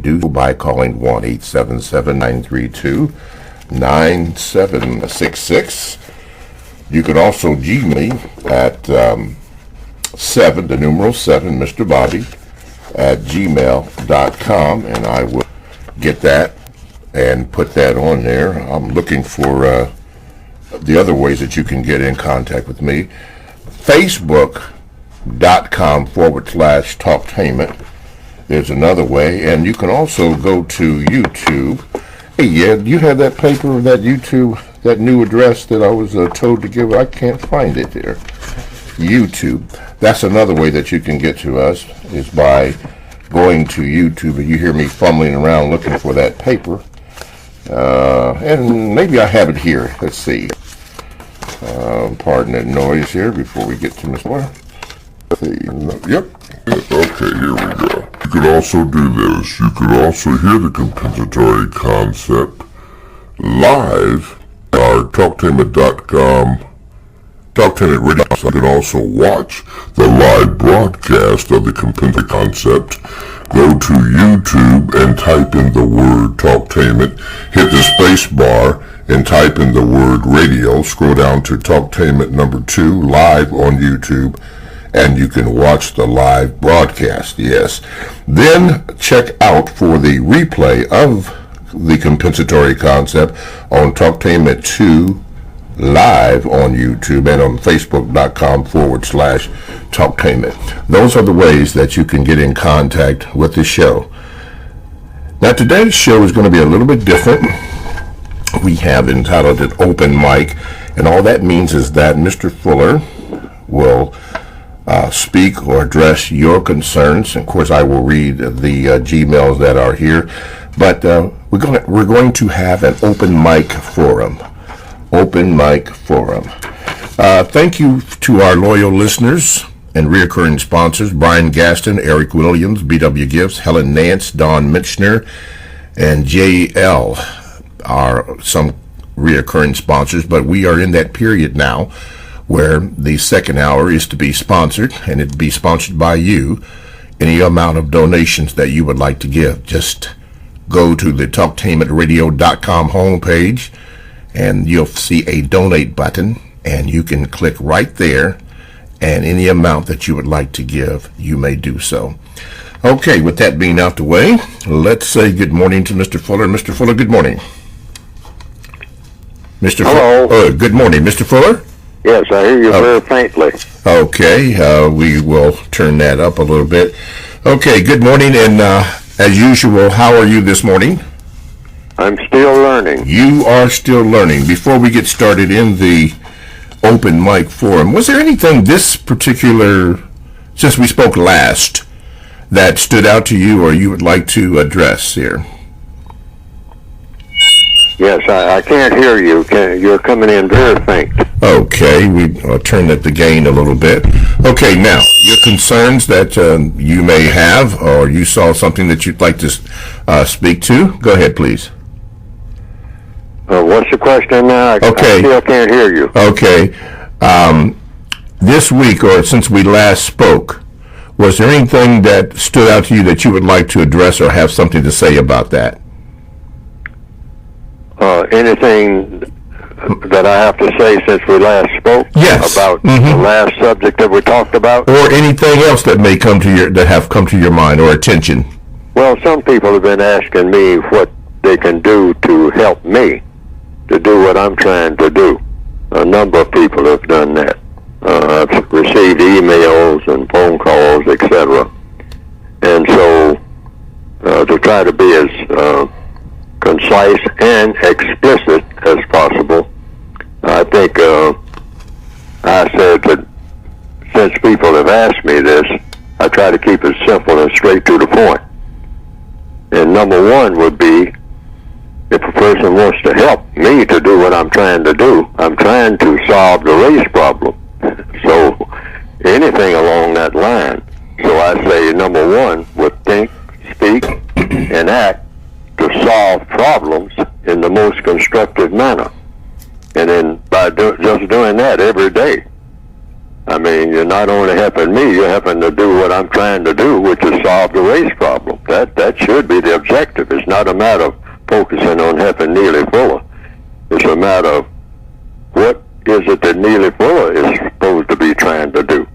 do by calling 1-877-932-9766. You can also Gmail me at 7, the numeral 7, Mr. Bobby, at gmail.com, and I will get that and put that on there. I'm looking for the other ways that you can get in contact with me. Facebook.com/Talktainment is another way, and you can also go to YouTube. Hey, yeah, you have that paper, that YouTube, that new address that I was told to give. I can't find it there. YouTube. That's another way that you can get to us, is by going to YouTube. And you hear me fumbling around looking for that paper. And maybe I have it here. Let's see. Pardon that noise here before we get to Miss Laura. Yep. Okay, here we go. You could also do this. You could also hear the compensatory concept live at our Talktainment.com, Talktainment Radio. You can also watch the live broadcast of the compensatory concept. Go to YouTube and type in the word Talktainment. Hit the space bar and type in the word radio. Scroll down to Talktainment number 2 live on YouTube, and you can watch the live broadcast. Yes. Then check out for the replay of the compensatory concept on Talktainment 2 live on YouTube and on Facebook.com/Talktainment. Those are the ways that you can get in contact with the show. Now, today's show is going to be a little bit different. We have entitled it Open Mic, and all that means is that Mr. Fuller will speak or address your concerns. Of course, I will read the Gmails that are here, but we're going to have an open mic forum. Open mic forum. Thank you to our loyal listeners and reoccurring sponsors: Brian Gaston, Eric Williams, BW Gifts, Helen Nance, Don Mitchner, and JL are some reoccurring sponsors. But we are in that period now where the second hour is to be sponsored, and it'd be sponsored by you. Any amount of donations that you would like to give, just go to the TalktainmentRadio.com homepage, and you'll see a donate button, and you can click right there, and any amount that you would like to give, you may do so. Okay, with that being out the way, let's say good morning to Mr. Fuller. Mr. Fuller, good morning. Mr. Hello. Good morning, Mr. Fuller. Yes, I hear you very faintly. Okay, we will turn that up a little bit. Okay, good morning, and as usual, how are you this morning? I'm still learning. You are still learning. Before we get started in the open mic forum, was there anything this particular, since we spoke last, that stood out to you or you would like to address here? Yes, I can't hear you. You're coming in very faint. Okay, I'll turn up the gain a little bit. Okay, now, your concerns that you may have, or you saw something that you'd like to speak to, go ahead, please. What's the question now? I still can't hear you. Okay. This week, or since we last spoke, was there anything that stood out to you that you would like to address or have something to say about that? Anything that I have to say since we last spoke? Yes. About the last subject that we talked about? Or anything else that may come to your mind or attention? Well, some people have been asking me what they can do to help me to do what I'm trying to do. A number of people have done that. I've received emails and phone calls, etc. And so, to try to be as concise and explicit as possible, I think I said that since people have asked me this, I try to keep it simple and straight to the point. And number one would be, if a person wants to help me to do what I'm trying to do, I'm trying to solve the race problem. So anything along that line. So I say number one would think, speak, and act to solve problems in the most constructive manner. And then by just doing that every day, I mean, you're not only helping me, you're helping to do what I'm trying to do, which is solve the race problem. That should be the objective. It's not a matter of focusing on helping Neely Fuller. It's a matter of what is it that Neely Fuller is supposed to be trying to do.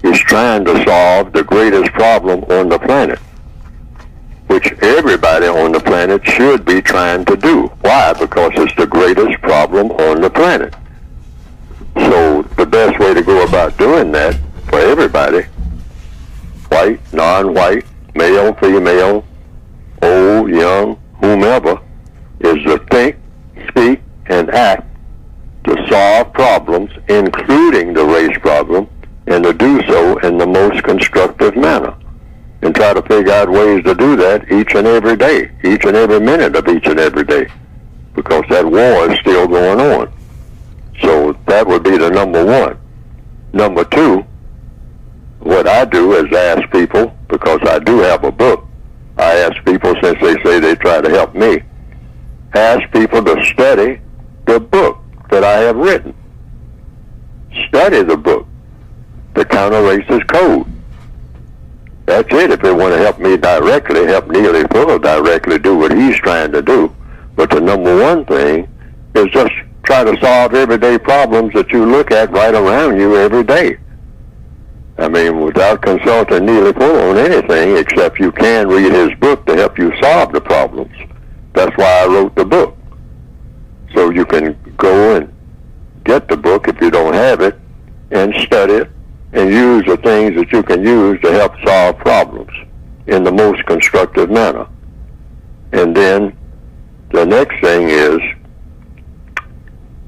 He's trying to solve the greatest problem on the planet, which everybody on the planet should be trying to do. Why? Because it's the greatest problem on the planet. So the best way to go about doing that for everybody, white, non-white, male, female, old, young, whomever, is to think, speak, and act to solve problems, including the race problem, and to do so in the most constructive manner. And try to figure out ways to do that each and every day, each and every minute of each and every day, because that war is still going on. So that would be the number one. Number two, what I do is ask people, because I do have a book, I ask people, since they say they try to help me, ask people to study the book that I have written. Study the book, The Counter-Racist Code. That's it. If they want to help me directly, help Neely Fuller directly do what he's trying to do. But the number one thing is just try to solve everyday problems that you look at right around you every day. I mean, without consulting Neely Fuller on anything, except you can read his book to help you solve the problems. That's why I wrote the book. So you can go and get the book if you don't have it, and study it, and use the things that you can use to help solve problems in the most constructive manner. And then the next thing is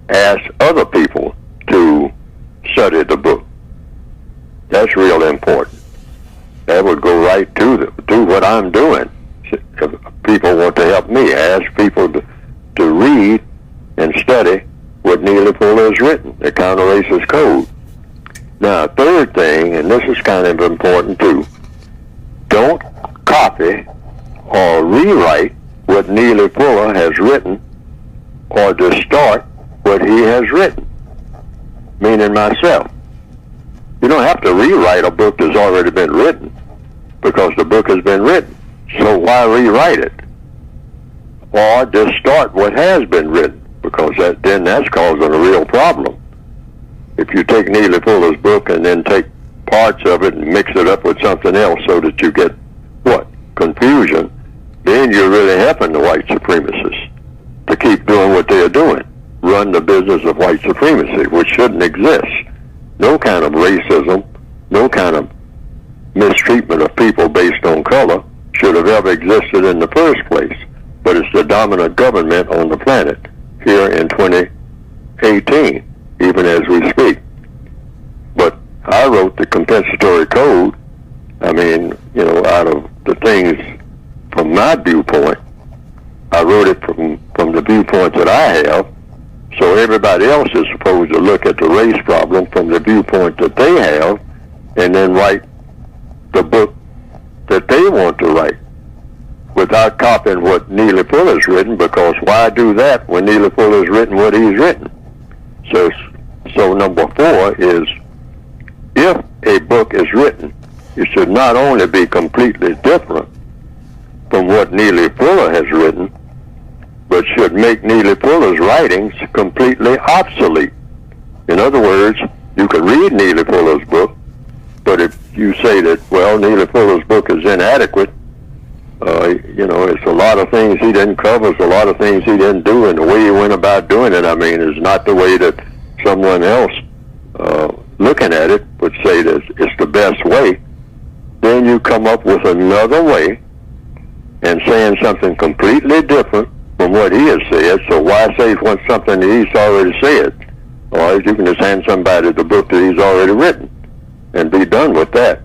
ask other people to study the book. That's real important. That would go right to what I'm doing. If people want to help me, ask people to read and study what Neely Fuller has written, The Counter-Racist Code. Now, third thing, and this is kind of important too, don't copy or rewrite what Neely Fuller has written or distort what he has written, meaning myself. You don't have to rewrite a book that's already been written, because the book has been written. So why rewrite it? Or distort what has been written, because then that's causing a real problem. If you take Neely Fuller's book and then take parts of it and mix it up with something else so that you get, confusion, then you're really helping the white supremacists to keep doing what they're doing. Run the business of white supremacy, which shouldn't exist. No kind of racism, no kind of mistreatment of people based on color should have ever existed in the first place. But it's the dominant government on the planet here in 2018, even as we speak. But I wrote the compensatory code, out of the things from my viewpoint. I wrote it from the viewpoint that I have, so everybody else is supposed to look at the race problem from the viewpoint that they have, and then write the book that they want to write, without copying what Neely Fuller's written, because why do that when Neely Fuller's written what he's written? So number 4 is, if a book is written, it should not only be completely different from what Neely Fuller has written, but should make Neely Fuller's writings completely obsolete. In other words, you can read Neely Fuller's book, but if you say that, Neely Fuller's book is inadequate, it's a lot of things he didn't cover, it's a lot of things he didn't do, and the way he went about doing it, is not the way that someone else looking at it would say that it's the best way. Then you come up with another way and saying something completely different from what he has said. So why say something that he's already said? Or you can just hand somebody the book that he's already written and be done with that.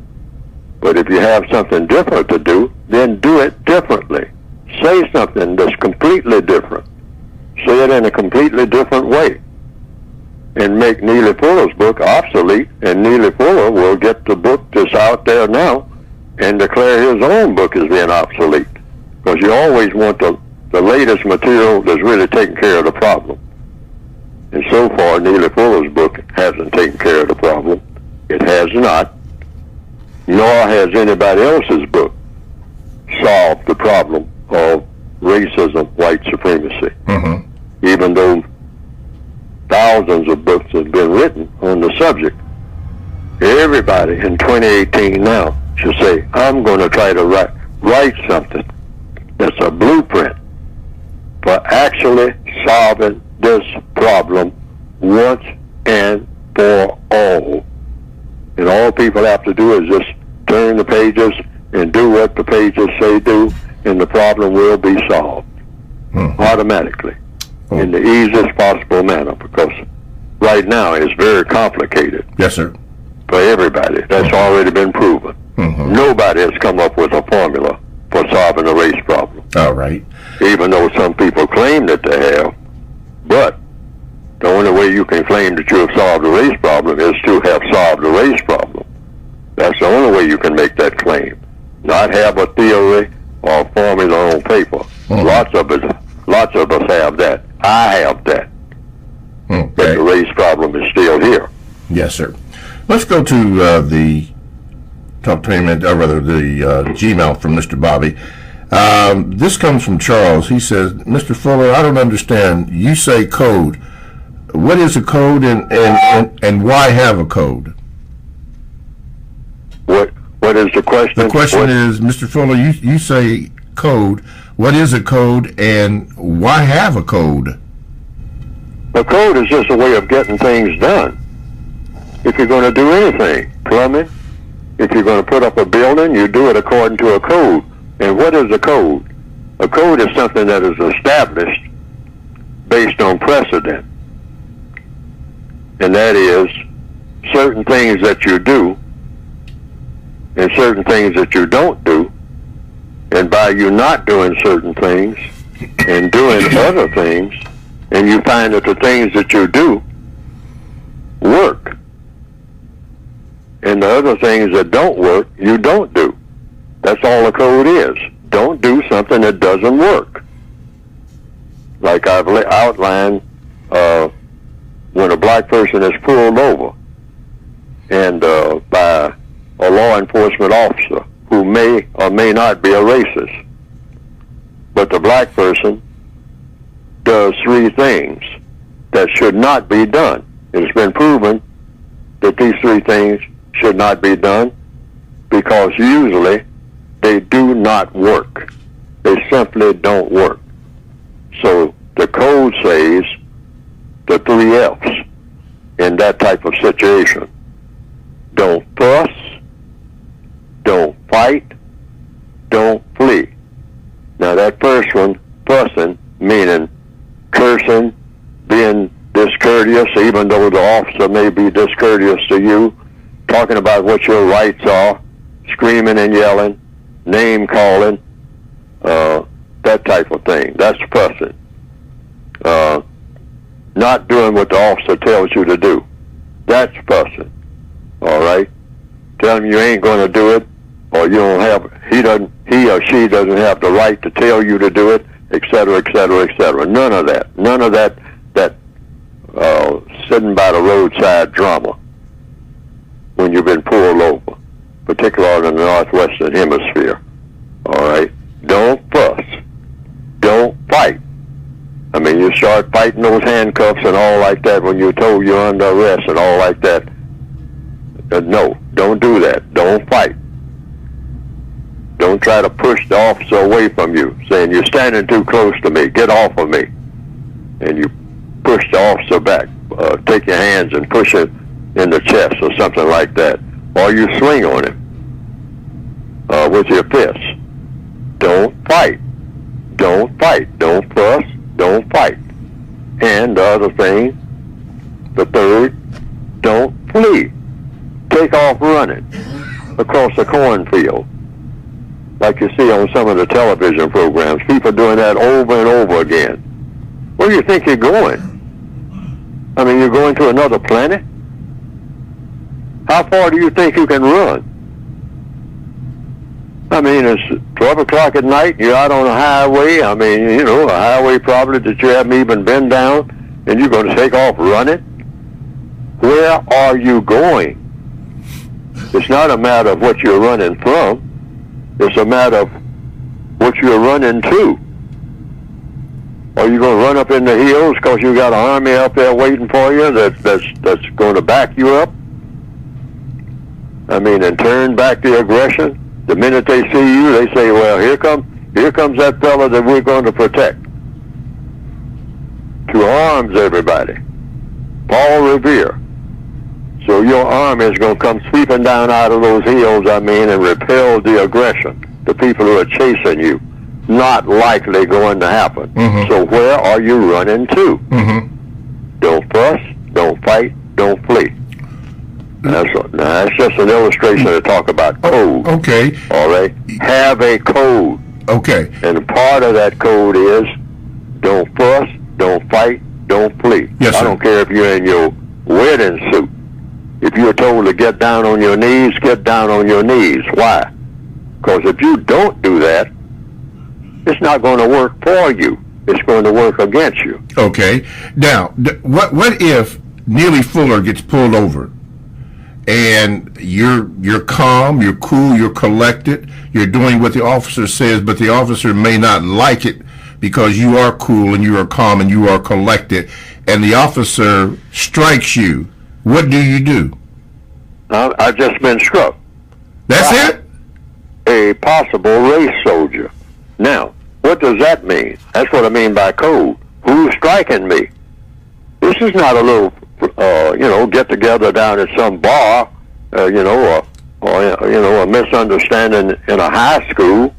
But if you have something different to do, then do it differently. Say something that's completely different. Say it in a completely different way. And make Neely Fuller's book obsolete, and Neely Fuller will get the book that's out there now and declare his own book as being obsolete. Because you always want the latest material that's really taking care of the problem. And so far, Neely Fuller's book hasn't taken care of the problem. It has not, nor has anybody else's book solved the problem of racism, white supremacy. Even though thousands of books have been written on the subject, everybody in 2018 now should say, I'm going to try to write something that's a blueprint for actually solving this problem once and for all. And all people have to do is just turn the pages and do what the pages say do, and the problem will be solved automatically in the easiest possible manner, because right now it's very complicated. Yes, sir. For everybody. That's already been proven. Nobody has come up with a formula for solving the race problem. All right. Even though some people claim that they have. But the only way you can claim that you have solved the race problem is to have solved the race problem. That's the only way you can make that claim. Not have a theory or a formula on paper. Lots of us have that. I have that. But the race problem is still here. Yes, sir. Let's go to the talk to him, or rather the Gmail from Mr. Bobby. This comes from Charles. He says, Mr. Fuller, I don't understand. You say code. What is a code, and why have a code? What is the question? The question is, Mr. Fuller, you say code. What is a code, and why have a code? A code is just a way of getting things done. If you're going to do anything, plumbing, if you're going to put up a building, you do it according to a code. And what is a code? A code is something that is established based on precedent. And that is certain things that you do and certain things that you don't do. And by you not doing certain things and doing other things, and you find that the things that you do work, and the other things that don't work, you don't do. That's all a code is. Don't do something that doesn't work. Like I've outlined, when a black person is pulled over and by a law enforcement officer who may or may not be a racist, but the black person does three things that should not be done. It's been proven that these three things should not be done because usually they do not work. They simply don't work. So the code says the 3 F's in that type of situation. Don't fuss, don't fight, don't flee. Now that first one, fussing, meaning cursing, being discourteous, even though the officer may be discourteous to you, talking about what your rights are, screaming and yelling, name calling, that type of thing. That's fussing. Not doing what the officer tells you to do. That's fussing. All right? Tell him you ain't going to do it, or you don't have, he or she doesn't have the right to tell you to do it, et cetera, et cetera, et cetera. None of that. None of that sitting by the roadside drama when you've been pulled over, particularly in the northwestern hemisphere. All right? Don't fuss. Don't fight. I mean, you start fighting those handcuffs and all like that when you're told you're under arrest and all like that. No, don't do that. Don't fight. Don't try to push the officer away from you, saying you're standing too close to me, get off of me. And you push the officer back. Take your hands and push it in the chest or something like that. Or you swing on him with your fists. Don't fight. Don't fight. Don't fuss. Don't fight. And the other thing, the third, don't flee. Take off running across the cornfield. Like you see on some of the television programs, people doing that over and over again. Where do you think you're going? I mean, you're going to another planet? How far do you think you can run? I mean, it's 12 o'clock at night, you're out on a highway. I mean, you know, a highway probably that you haven't even been down, and you're going to take off running? Where are you going? It's not a matter of what you're running from. It's a matter of what you're running to. Are you going to run up in the hills because you got an army up there waiting for you that's going to back you up? I mean, and turn back the aggression. The minute they see you, they say, well, here comes that fella that we're going to protect. To arms, everybody. Paul Revere. So your army is going to come sweeping down out of those hills, and repel the aggression. The people who are chasing you. Not likely going to happen. Mm-hmm. So where are you running to? Mm-hmm. Don't fuss, don't fight, don't flee. That's just an illustration to talk about code. Okay. All right? Have a code. Okay. And part of that code is don't fuss, don't fight, don't flee. Yes, sir. I don't care if you're in your wedding suit. If you're told to get down on your knees, get down on your knees. Why? Because if you don't do that, it's not going to work for you. It's going to work against you. Okay. Now, what if Neely Fuller gets pulled over, and you're calm, you're cool, you're collected, you're doing what the officer says, but the officer may not like it because you are cool and you are calm and you are collected, and the officer strikes you? What do you do? I've just been struck. That's it? A possible race soldier. Now, what does that mean? That's what I mean by code. Who's striking me? This is not a little, get together down at some bar, or a misunderstanding in a high school.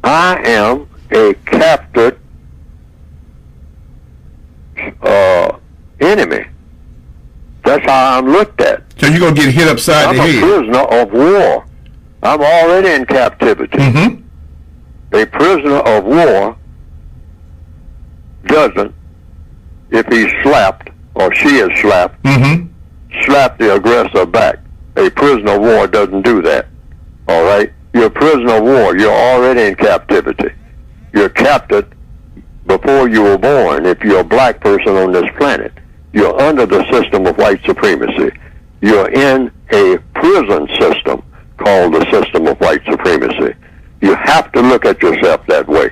I am a captured enemy. That's how I'm looked at. So you're going to get hit upside the head. I'm a prisoner of war. I'm already in captivity. Mm-hmm. A prisoner of war doesn't, if he's slapped or she is slapped, mm-hmm. slap the aggressor back. A prisoner of war doesn't do that. All right? You're a prisoner of war. You're already in captivity. You're captured before you were born. If you're a black person on this planet, you're under the system of white supremacy. You're in a prison system called the system of white supremacy. You have to look at yourself that way.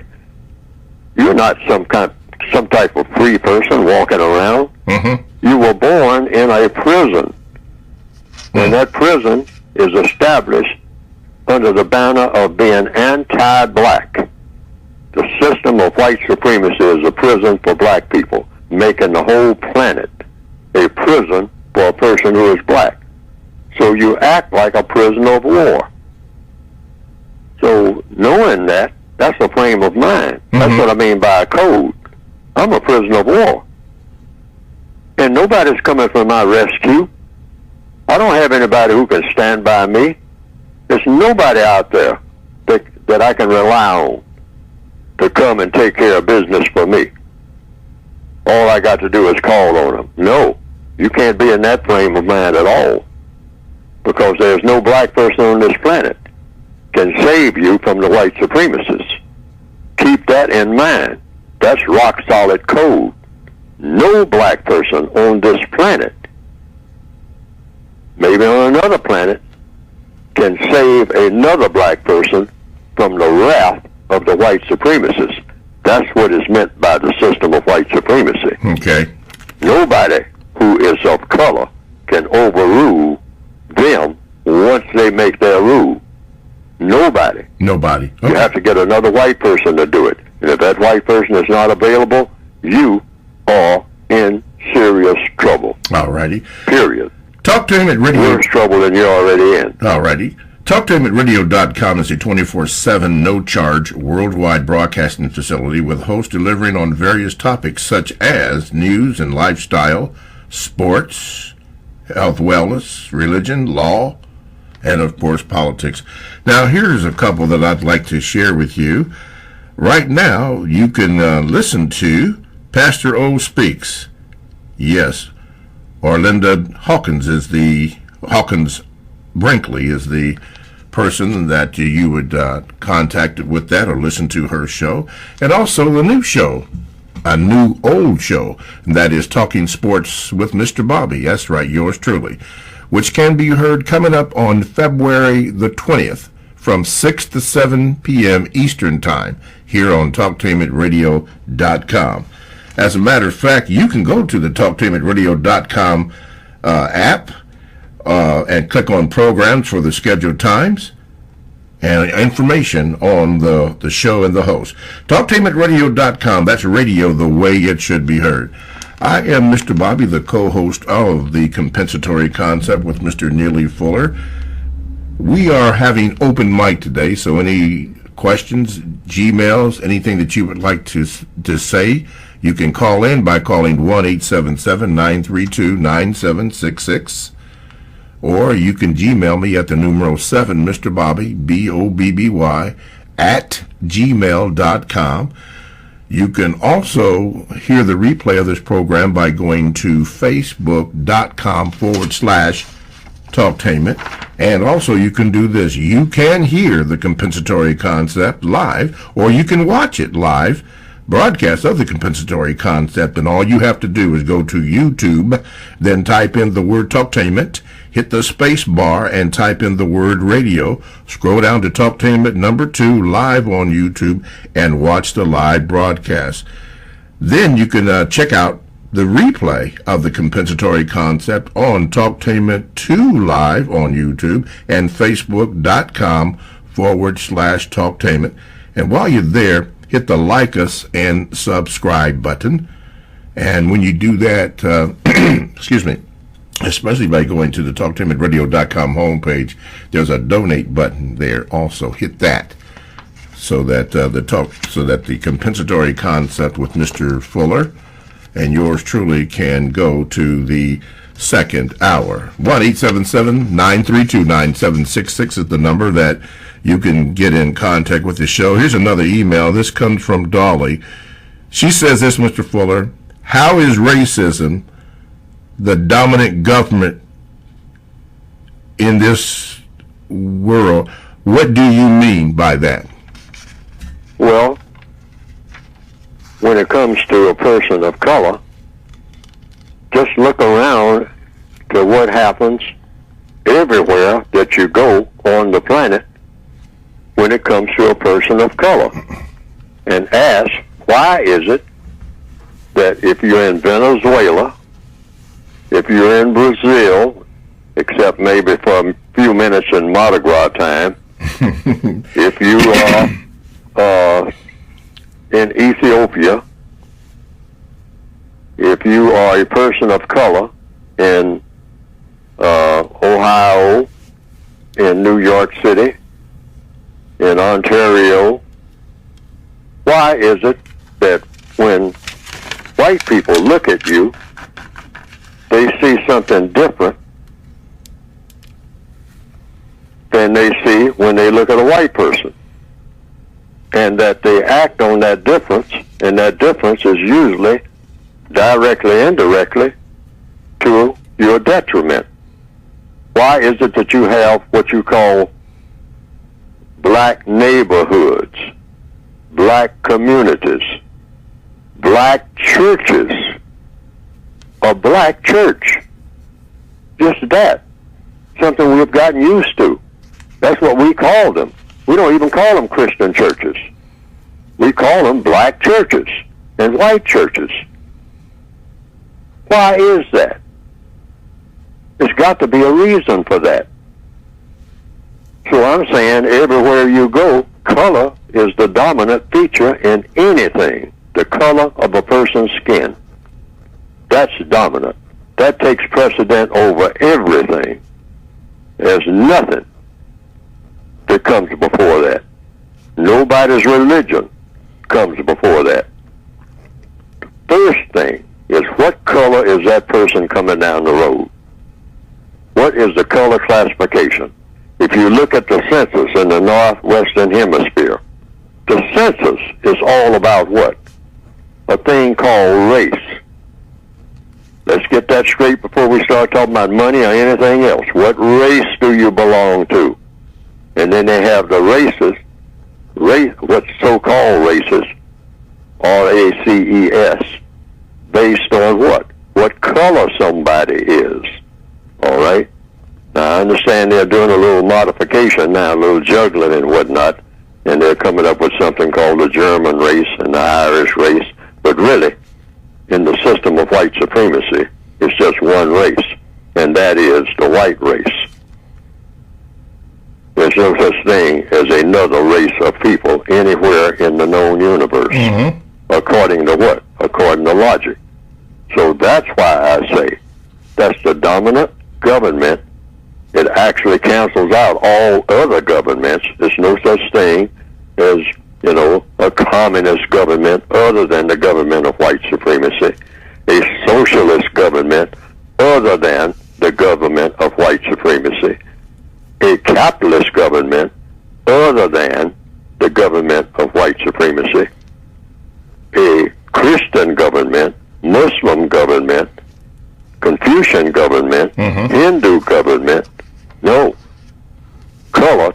You're not some type of free person walking around. Mm-hmm. You were born in a prison. Mm-hmm. And that prison is established under the banner of being anti-black. The system of white supremacy is a prison for black people, making the whole planet a prison for a person who is black. So you act like a prisoner of war. So knowing that, that's a frame of mind. Mm-hmm. That's what I mean by a code. I'm a prisoner of war. And nobody's coming for my rescue. I don't have anybody who can stand by me. There's nobody out there that I can rely on to come and take care of business for me. All I got to do is call on them. No, you can't be in that frame of mind at all. Because there's no black person on this planet can save you from the white supremacists. Keep that in mind. That's rock solid code. No black person on this planet, maybe on another planet, can save another black person from the wrath of the white supremacists. That's what is meant by the system of white supremacy. Okay. Nobody who is of color can overrule them once they make their rule. Nobody. Okay. You have to get another white person to do it. And if that white person is not available, you are in serious trouble. All righty. Period. Talk to him at radio. Worse trouble than you're already in. All righty. Talk to him at radio.com. It's a 24/7, no-charge, worldwide broadcasting facility with hosts delivering on various topics such as news and lifestyle, sports, health, wellness, religion, law, and, of course, politics. Now, here's a couple that I'd like to share with you. Right now, you can listen to Pastor O Speaks. Yes. Orlinda Hawkins Brinkley is the person that you would contact with that or listen to her show. And also the new show, a new old show, and that is Talking Sports with Mr. Bobby. That's right, yours truly. which can be heard coming up on February the 20th from 6 to 7 p.m. Eastern Time here on TalkTainmentRadio.com. As a matter of fact, you can go to the TalkTainmentRadio.com app and click on programs for the scheduled times and information on the show and the host. TalkTainmentRadio.com, that's radio the way it should be heard. I am Mr. Bobby, the co-host of the Compensatory Concept with Mr. Neely Fuller. We are having open mic today, so any questions, Gmails, anything that you would like to say, you can call in by calling 1-877-932-9766. Or you can Gmail me at the numero 7, Mr. Bobby, BOBBY, at gmail.com. You can also hear the replay of this program by going to facebook.com/Talktainment. And also you can do this. You can hear the Compensatory Concept live, or you can watch it live, broadcast of the Compensatory Concept, and all you have to do is go to YouTube, then type in the word Talktainment, hit the space bar, and type in the word radio. Scroll down to Talktainment number 2 live on YouTube and watch the live broadcast. Then you can check out the replay of the Compensatory Concept on Talktainment 2 live on YouTube and Facebook.com/Talktainment. And while you're there, hit the like us and subscribe button. And when you do that, excuse me, especially by going to the TalkTainmentRadio.com homepage, there's a donate button there. Also, hit that so that the Compensatory Concept with Mr. Fuller and yours truly can go to the second hour. 1-877-932-9766 is the number that you can get in contact with the show. Here's another email. This comes from Dolly. She says this, Mr. Fuller: how is racism the dominant government in this world? What do you mean by that? Well, when it comes to a person of color, just look around to what happens everywhere that you go on the planet when it comes to a person of color, and ask, why is it that if you're in Venezuela, if you're in Brazil, except maybe for a few minutes in Mardi Gras time, if you are in Ethiopia, if you are a person of color in Ohio, in New York City, in Ontario, why is it that when white people look at you, they see something different than they see when they look at a white person? And that they act on that difference, and that difference is usually directly, indirectly, to your detriment. Why is it that you have what you call black neighborhoods, black communities, black churches, a black church? Just that. Something we've gotten used to. That's what we call them. We don't even call them Christian churches. We call them black churches and white churches. Why is that? There's got to be a reason for that. So I'm saying everywhere you go, color is the dominant feature in anything. The color of a person's skin. That's dominant. That takes precedent over everything. There's nothing that comes before that. Nobody's religion comes before that. First thing is, what color is that person coming down the road? What is the color classification? If you look at the census in the Northwestern Hemisphere, the census is all about what? A thing called race. Let's get that straight before we start talking about money or anything else. What race do you belong to? And then they have the races, what's so-called races, RACES, based on what? What color somebody is. All right? Now, I understand they're doing a little modification now, a little juggling and whatnot, and they're coming up with something called the German race and the Irish race. But really, in the system of white supremacy, it's just one race, and that is the white race. There's no such thing as another race of people anywhere in the known universe. Mm-hmm. According to what? According to logic. So that's why I say that's the dominant government. It actually cancels out all other governments. There's no such thing as, a communist government other than the government of white supremacy, a socialist government other than the government of white supremacy, a capitalist government other than the government of white supremacy, a Christian government, Muslim government, Confucian government, Hindu government. No. Color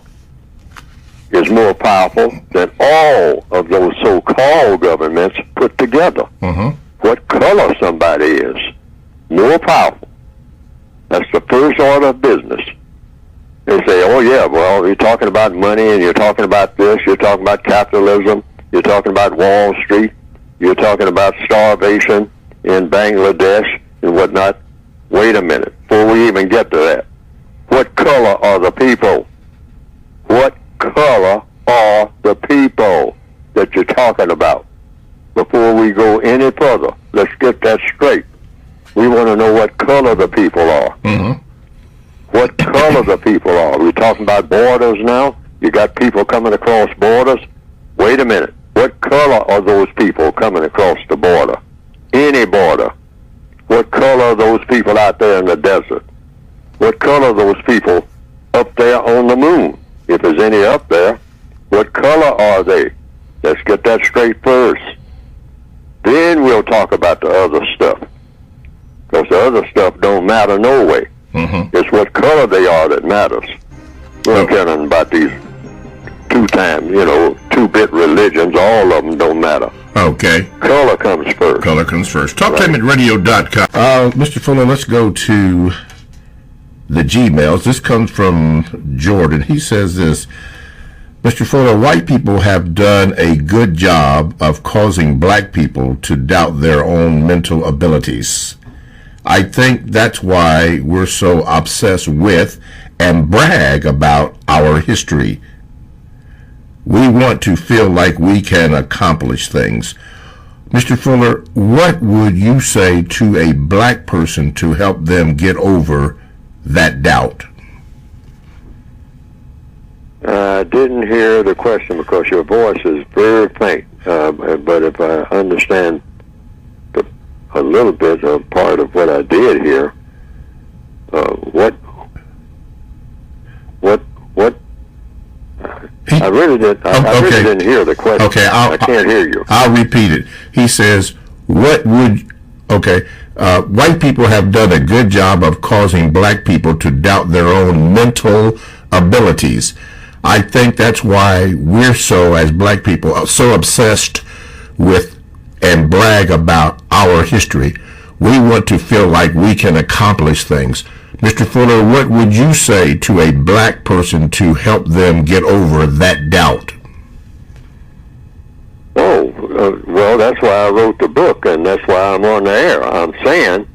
is more powerful than all of those so-called governments put together. What color somebody is, more powerful. That's the first order of business. They say, oh yeah, well, you're talking about money and you're talking about this, you're talking about capitalism, you're talking about Wall Street, you're talking about starvation in Bangladesh and whatnot. Wait a minute, before we even get to that. What color are the people? What color are the people that you're talking about? Before we go any further, let's get that straight. We want to know what color the people are. What color the people are. We're talking about borders now. You got people coming across borders. Wait a minute. What color are those people coming across the border? Any border. What color are those people out there in the desert? What color are those people up there on the moon? If there's any up there, what color are they? Let's get that straight first. Then we'll talk about the other stuff. Because the other stuff don't matter no way. It's what color they are that matters. We don't care nothing about these two-bit religions. All of them don't matter. Okay. Color comes first. Color comes first. TalkTimeRadio.com. Mr. Fuller, let's go to the Gmails. This comes from Jordan. He says this: Mr. Fuller, white people have done a good job of causing black people to doubt their own mental abilities. I think that's why we're so obsessed with and brag about our history. We want to feel like we can accomplish things. Mr. Fuller, what would you say to a black person to help them get over that doubt? I didn't hear the question because your voice is very faint. But if I understand a little bit of part of what I did here, what I really did. I really didn't hear the question. Okay, I can't hear you. I'll repeat it. He says, white people have done a good job of causing black people to doubt their own mental abilities. I think that's why we're as black people, so obsessed with and brag about our history. We want to feel like we can accomplish things. Mr. Fuller, what would you say to a black person to help them get over that doubt? Well, that's why I wrote the book, and that's why I'm on the air. I'm saying,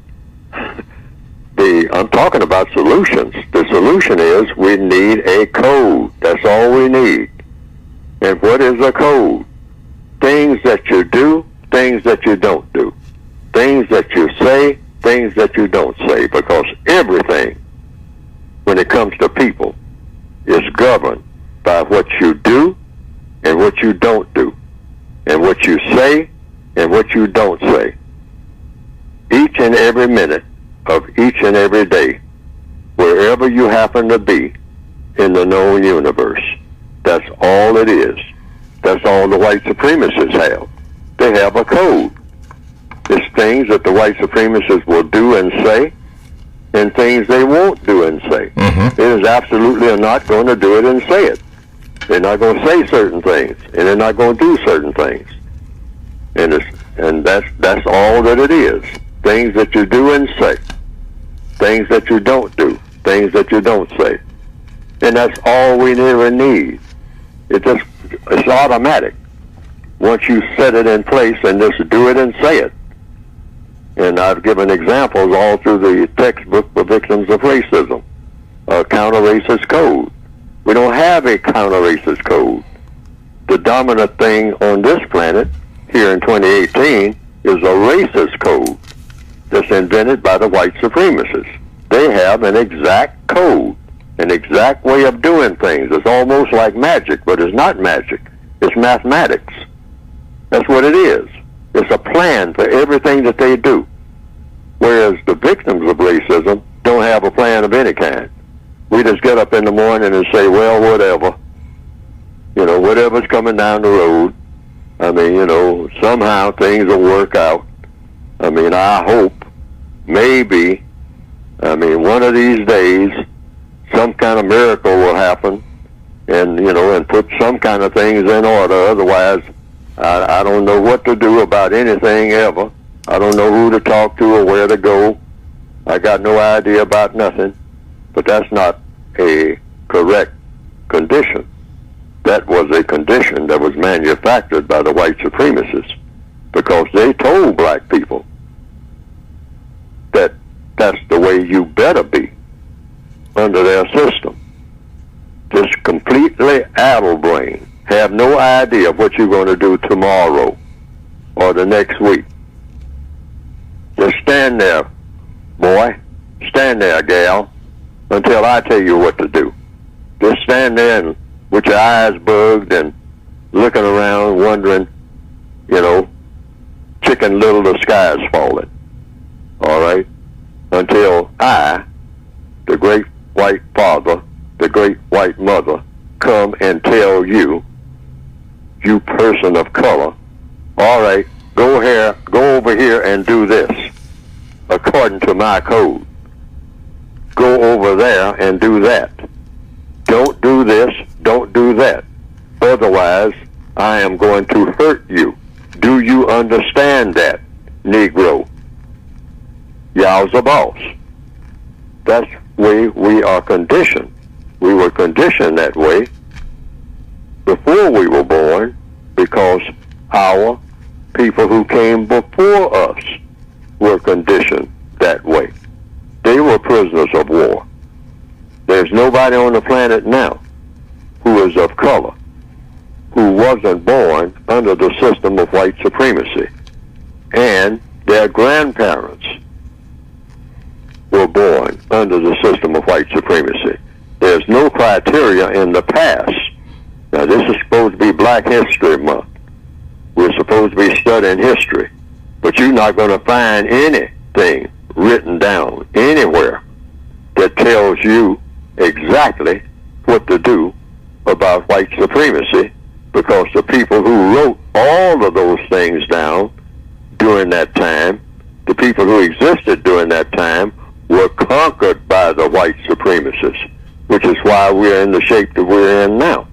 I'm talking about solutions. The solution is we need a code. That's all we need. And what is a code? Things that you do, things that you don't do. Things that you say, things that you don't say. Because everything, when it comes to people, is governed by what you do and what you don't do, and what you say and what you don't say. Each and every minute of each and every day, wherever you happen to be in the known universe. That's all it is. That's all the white supremacists have. They have a code. It's things that the white supremacists will do and say, and things they won't do and say. It is absolutely not going to do it and say it. They're not going to say certain things, and they're not going to do certain things. And that's all that it is. Things that you do and say. Things that you don't do. things that you don't say. And that's all we ever need. It's automatic. Once you set it in place and just do it and say it. And I've given examples all through the textbook for victims of racism. A counter-racist code. We don't have a counter-racist code. The dominant thing on this planet here in 2018 is a racist code that's invented by the white supremacists. They have an exact code, an exact way of doing things. It's almost like magic, but it's not magic. It's mathematics. That's what it is. It's a plan for everything that they do. Whereas the victims of racism don't have a plan of any kind. We just get up in the morning and say, well, whatever. You know, whatever's coming down the road. I mean, you know, somehow things will work out. I mean, I hope, maybe, I mean, one of these days, some kind of miracle will happen and, you know, and put some kind of things in order. Otherwise, I don't know what to do about anything ever. I don't know who to talk to or where to go. I got no idea about nothing. But that's not a correct condition. That was a condition that was manufactured by the white supremacists because they told black people that that's the way you better be under their system. Just completely addle-brained. Have no idea what you're going to do tomorrow or the next week. Just stand there, boy. Stand there, gal, until I tell you what to do. Just stand there and with your eyes bugged and looking around wondering, you know, Chicken Little, the sky's falling. All right? Until I, the great white father, the great white mother, come and tell you, you person of color, all right, go over here and do this according to my code. Go over there and do that. Don't do this, don't do that. Otherwise, I am going to hurt you. Do you understand that, Negro? Y'all's a boss. That's the way we are conditioned. We were conditioned that way before we were born because our people who came before us were conditioned that way. They were prisoners of war. There's nobody on the planet now who is of color who wasn't born under the system of white supremacy. And their grandparents were born under the system of white supremacy. There's no criteria in the past. Now, this is supposed to be Black History Month. We're supposed to be studying history. But you're not going to find anything written down anywhere that tells you exactly what to do about white supremacy, because the people who wrote all of those things down during that time, the people who existed during that time, were conquered by the white supremacists, which is why we're in the shape that we're in now.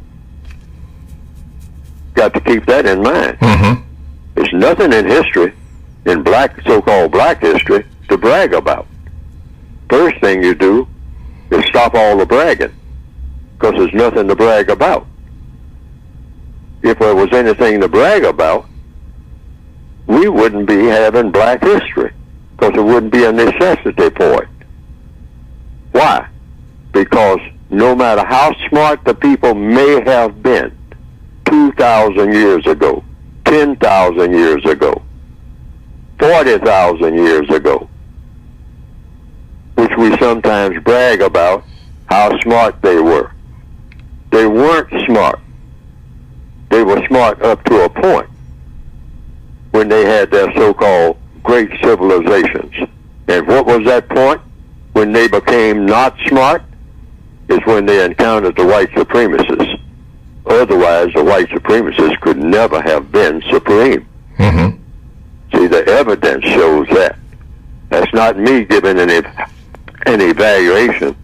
Got to keep that in mind. Mm-hmm. There's nothing in history, in black, so-called black history, to brag about. First thing you do is stop all the bragging, because there's nothing to brag about. If there was anything to brag about, we wouldn't be having black history, because there wouldn't be a necessity for it. Why? Because no matter how smart the people may have been 2,000 years ago, 10,000 years ago, 40,000 years ago, which we sometimes brag about how smart they were. They weren't smart. They were smart up to a point when they had their so-called great civilizations. And what was that point when they became not smart? Is when they encountered the white supremacists. Otherwise, the white supremacists could never have been supreme. Mm-hmm. See, the evidence shows that. That's not me giving an evaluation.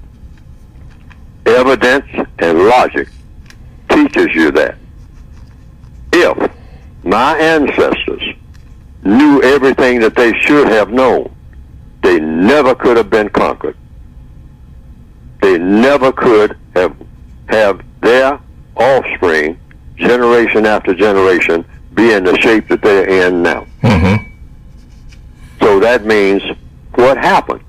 Evidence and logic teaches you that. If my ancestors knew everything that they should have known, they never could have been conquered. they never could have their offspring, generation after generation, be in the shape that they're in now. Mm-hmm. So that means what happened?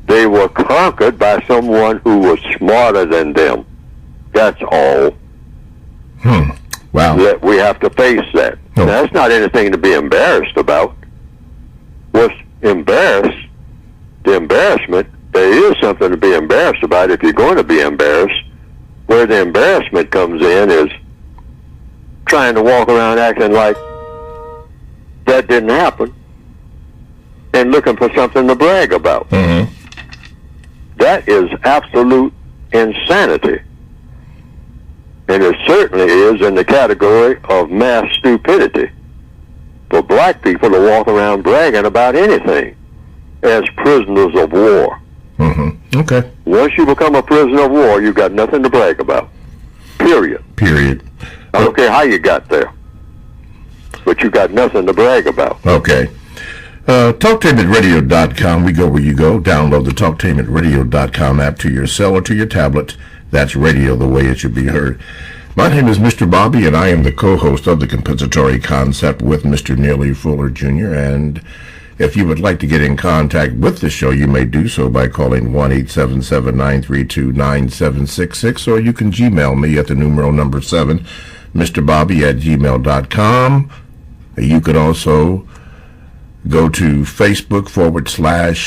They were conquered by someone who was smarter than them. That's all. Wow. That we have to face that. Oh. Now, that's not anything to be embarrassed about. What's the embarrassment, there is something to be embarrassed about if you're going to be embarrassed. Where the embarrassment comes in is trying to walk around acting like that didn't happen and looking for something to brag about. Mm-hmm. That is absolute insanity. And it certainly is in the category of mass stupidity for black people to walk around bragging about anything as prisoners of war. Mm-hmm. Okay. Once you become a prisoner of war, you've got nothing to brag about. Period. I don't care how you got there, but you got nothing to brag about. Okay. TalkTainmentRadio.com. We go where you go. Download the TalkTainmentRadio.com app to your cell or to your tablet. That's radio the way it should be heard. My name is Mr. Bobby, and I am the co-host of the Compensatory Concept with Mr. Neely Fuller Jr., and if you would like to get in contact with the show, you may do so by calling 1-877-932-9766, or you can Gmail me at the numeral number 7, MrBobby@gmail.com. You can also go to Facebook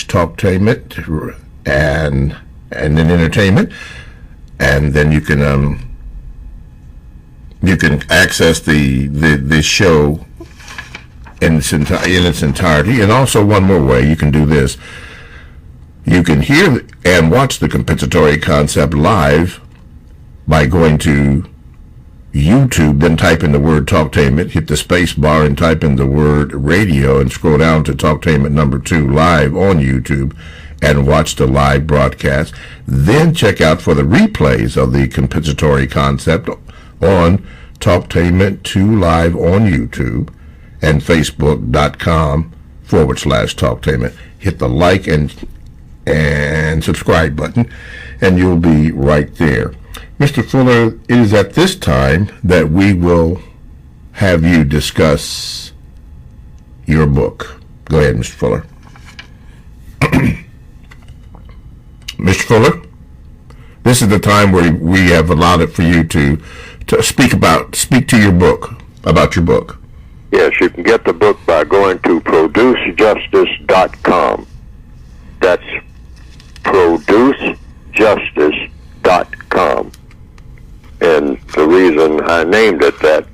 /Talktainment and then Entertainment, and then you can access the show in its entirety. And also one more way you can do this. You can hear and watch the Compensatory Concept live by going to YouTube, then type in the word Talktainment, hit the space bar and type in the word radio, and scroll down to Talktainment number 2 live on YouTube and watch the live broadcast. Then check out for the replays of the Compensatory Concept on Talktainment 2 live on YouTube and Facebook.com/Talktainment. Hit the like and subscribe button, and you'll be right there. Mr. Fuller, it is at this time that we will have you discuss your book. Go ahead, Mr. Fuller. Mr. Fuller, this is the time where we have allotted for you to speak to your book, about your book. Yes, you can get the book by going to producejustice.com. That's producejustice.com. And the reason I named it that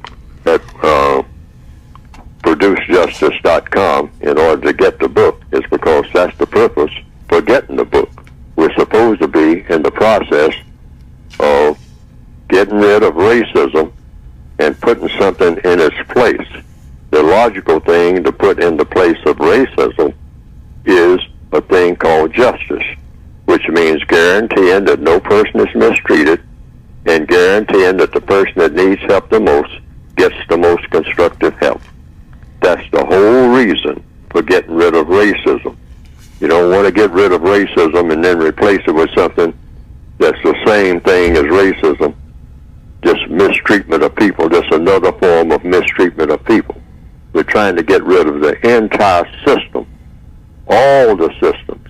producejustice.com in order to get the book is because that's the purpose for getting the book. We're supposed to be in the process of getting rid of racism and putting something in its place. The logical thing to put in the place of racism is a thing called justice, which means guaranteeing that no person is mistreated and guaranteeing that the person that needs help the most gets the most constructive help. That's the whole reason for getting rid of racism. You don't want to get rid of racism and then replace it with something that's the same thing as racism, just mistreatment of people, just another form of mistreatment of people. We're trying to get rid of the entire system, all the systems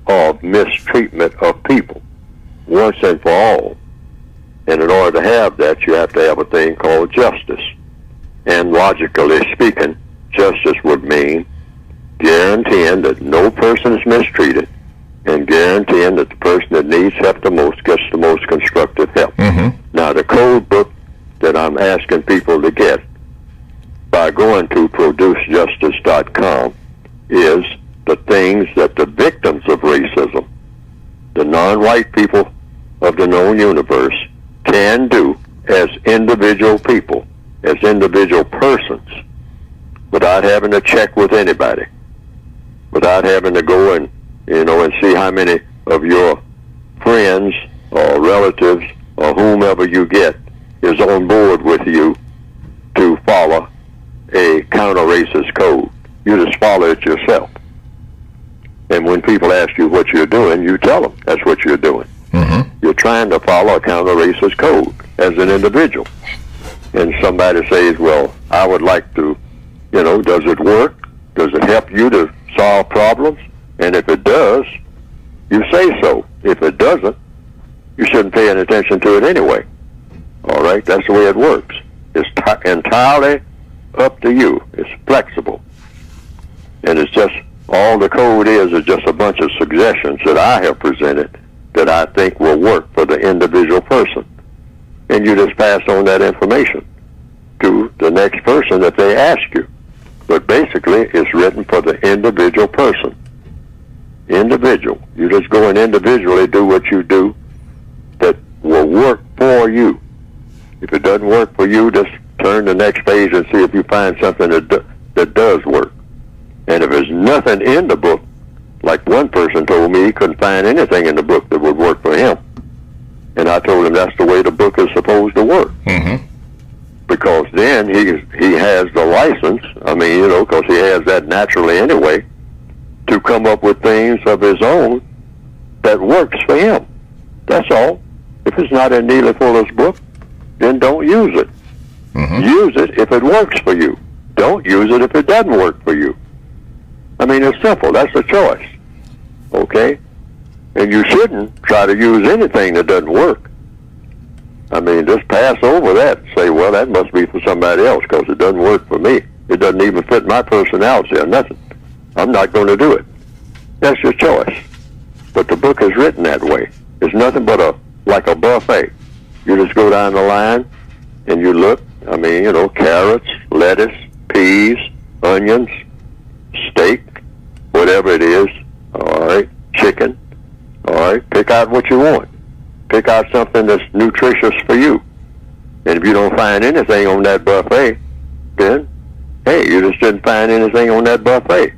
of mistreatment of people, once and for all. And in order to have that, you have to have a thing called justice. And logically speaking, justice would mean guaranteeing that no person is mistreated and guaranteeing that the person that needs help the most gets the most constructive help. Mm-hmm. Now, the code book that I'm asking people to get by going to producejustice.com is the things that the victims of racism, the non-white people of the known universe, can do as individual people, as individual persons, without having to check with anybody, without having to go and see how many of your friends or relatives or whomever you get is on board with you to follow a counter-racist code. You just follow it yourself. And when people ask you what you're doing, you tell them that's what you're doing. You're trying to follow a counter-racist code as an individual. And somebody says, well, I would like to, does it work? Does it help you to solve problems? And if it does, you say so. If it doesn't, you shouldn't pay any attention to it anyway. All right? That's the way it works. It's entirely up to you. It's flexible. And it's just, all the code is just a bunch of suggestions that I have presented that I think will work for the individual person. And you just pass on that information to the next person that they ask you. But basically, it's written for the individual person. Individual. You just go and individually do what you do that will work for you. If it doesn't work for you, just turn the next page and see if you find something that does work. And if there's nothing in the book, like one person told me he couldn't find anything in the book that would work for him. And I told him that's the way the book is supposed to work. Because then he has the license, because he has that naturally anyway, to come up with things of his own that works for him. That's all. If it's not in Neely Fuller's book, then don't use it. Use it if it works for you. Don't use it if it doesn't work for you. It's simple. That's a choice. Okay? And you shouldn't try to use anything that doesn't work. Just pass over that and say, well, that must be for somebody else because it doesn't work for me. It doesn't even fit my personality or nothing. I'm not going to do it. That's your choice. But the book is written that way. It's nothing but like a buffet. You just go down the line and you look, carrots, lettuce, peas, onions, steak, whatever it is, all right, chicken, all right, pick out what you want. Pick out something that's nutritious for you. And if you don't find anything on that buffet, then, hey, you just didn't find anything on that buffet.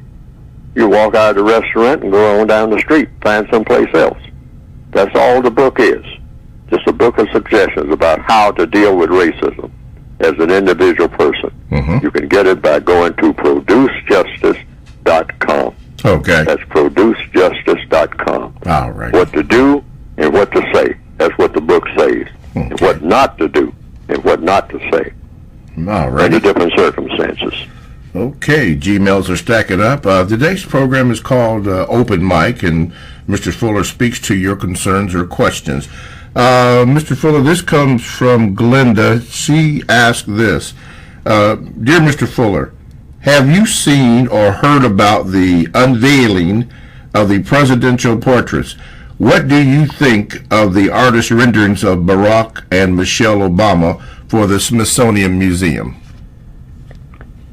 You walk out of the restaurant and go on down the street, find someplace else. That's all the book is. Just a book of suggestions about how to deal with racism as an individual person. You can get it by going to producejustice.com. Okay. That's producejustice.com. All right. What to do and what to say. That's what the book says. Okay. And what not to do and what not to say. All right. Under different circumstances. Okay, Gmails are stacking up. Today's program is called Open Mic, and Mr. Fuller speaks to your concerns or questions. Mr. Fuller, this comes from Glenda. She asked this. Dear Mr. Fuller, have you seen or heard about the unveiling of the presidential portraits? What do you think of the artist renderings of Barack and Michelle Obama for the Smithsonian Museum?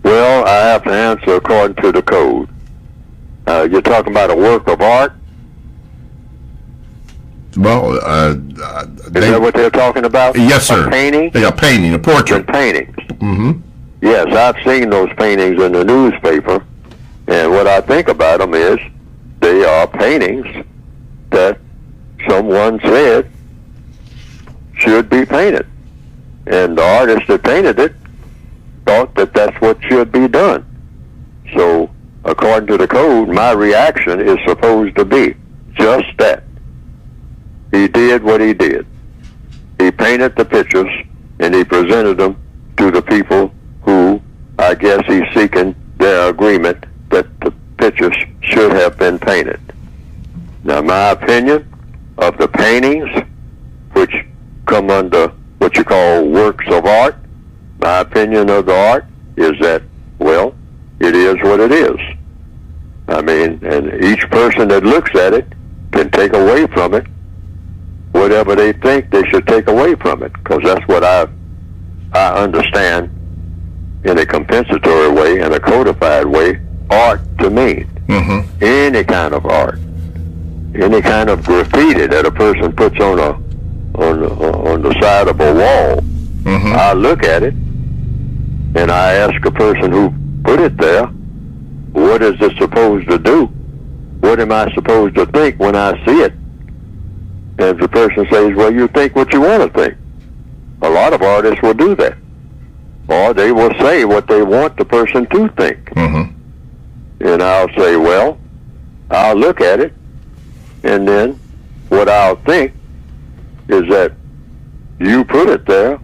Well, I have to answer according to the code. You're talking about a work of art? Well, Is that what they're talking about? Yes, sir. A painting? A painting, a portrait. Paintings. Mm-hmm. Yes, I've seen those paintings in the newspaper, and what I think about them is they are paintings that someone said should be painted. And the artist that painted it thought that that's what should be done. So, according to the code, my reaction is supposed to be just that. He did what he did. He painted the pictures, and he presented them to the people who, I guess he's seeking their agreement that the pictures should have been painted. Now, my opinion of the paintings, which come under what you call works of art, my opinion of the art is that, well, it is what it is. And each person that looks at it can take away from it whatever they think they should take away from it, because that's what I understand in a compensatory way and a codified way art to mean. Mm-hmm. Any kind of art, any kind of graffiti that a person puts on the side of a wall. Mm-hmm. I look at it and I ask a person who put it there, what is it supposed to do? What am I supposed to think when I see it? And the person says, well, you think what you want to think. A lot of artists will do that. Or they will say what they want the person to think. Mm-hmm. And I'll say, well, I'll look at it, and then what I'll think is that you put it there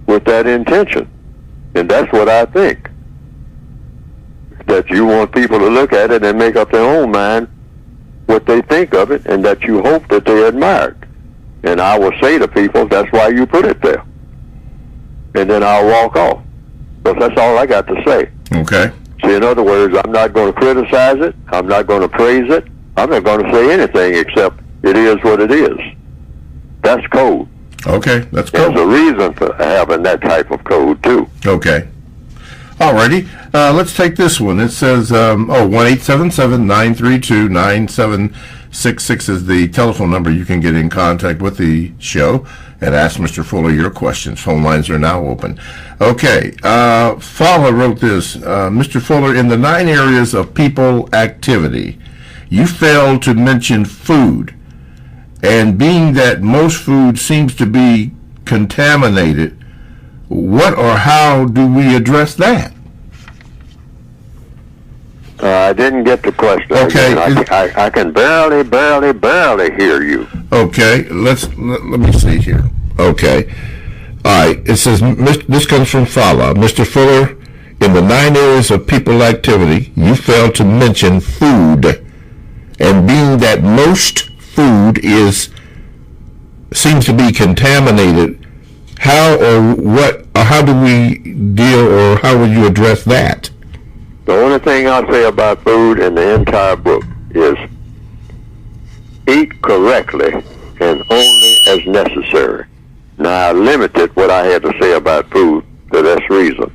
with that intention. And that's what I think. That you want people to look at it and make up their own mind what they think of it, and that you hope that they admire it. And I will say to people, that's why you put it there. And then I'll walk off. But that's all I got to say. Okay. See, in other words, I'm not going to criticize it. I'm not going to praise it. I'm not going to say anything except it is what it is. That's code. Okay, that's cool. There's a reason for having that type of code, too. Okay. Alrighty. Let's take this one. It says, 1-877-932-9766 is the telephone number you can get in contact with the show and ask Mr. Fuller your questions. Phone lines are now open. Okay. Fowler wrote this. Mr. Fuller, in the 9 areas of people activity, you failed to mention food. And being that most food seems to be contaminated, what or how do we address that? I didn't get the question. Okay. I can barely hear you. Okay, let me see here. Okay. All right, it says, this comes from Fala. Mr. Fuller, in the 9 areas of people activity, you failed to mention food. And being that most food seems to be contaminated, how do we deal, or how will you address that? The only thing I'll say about food in the entire book is eat correctly and only as necessary. Now, I limited what I had to say about food for this reason.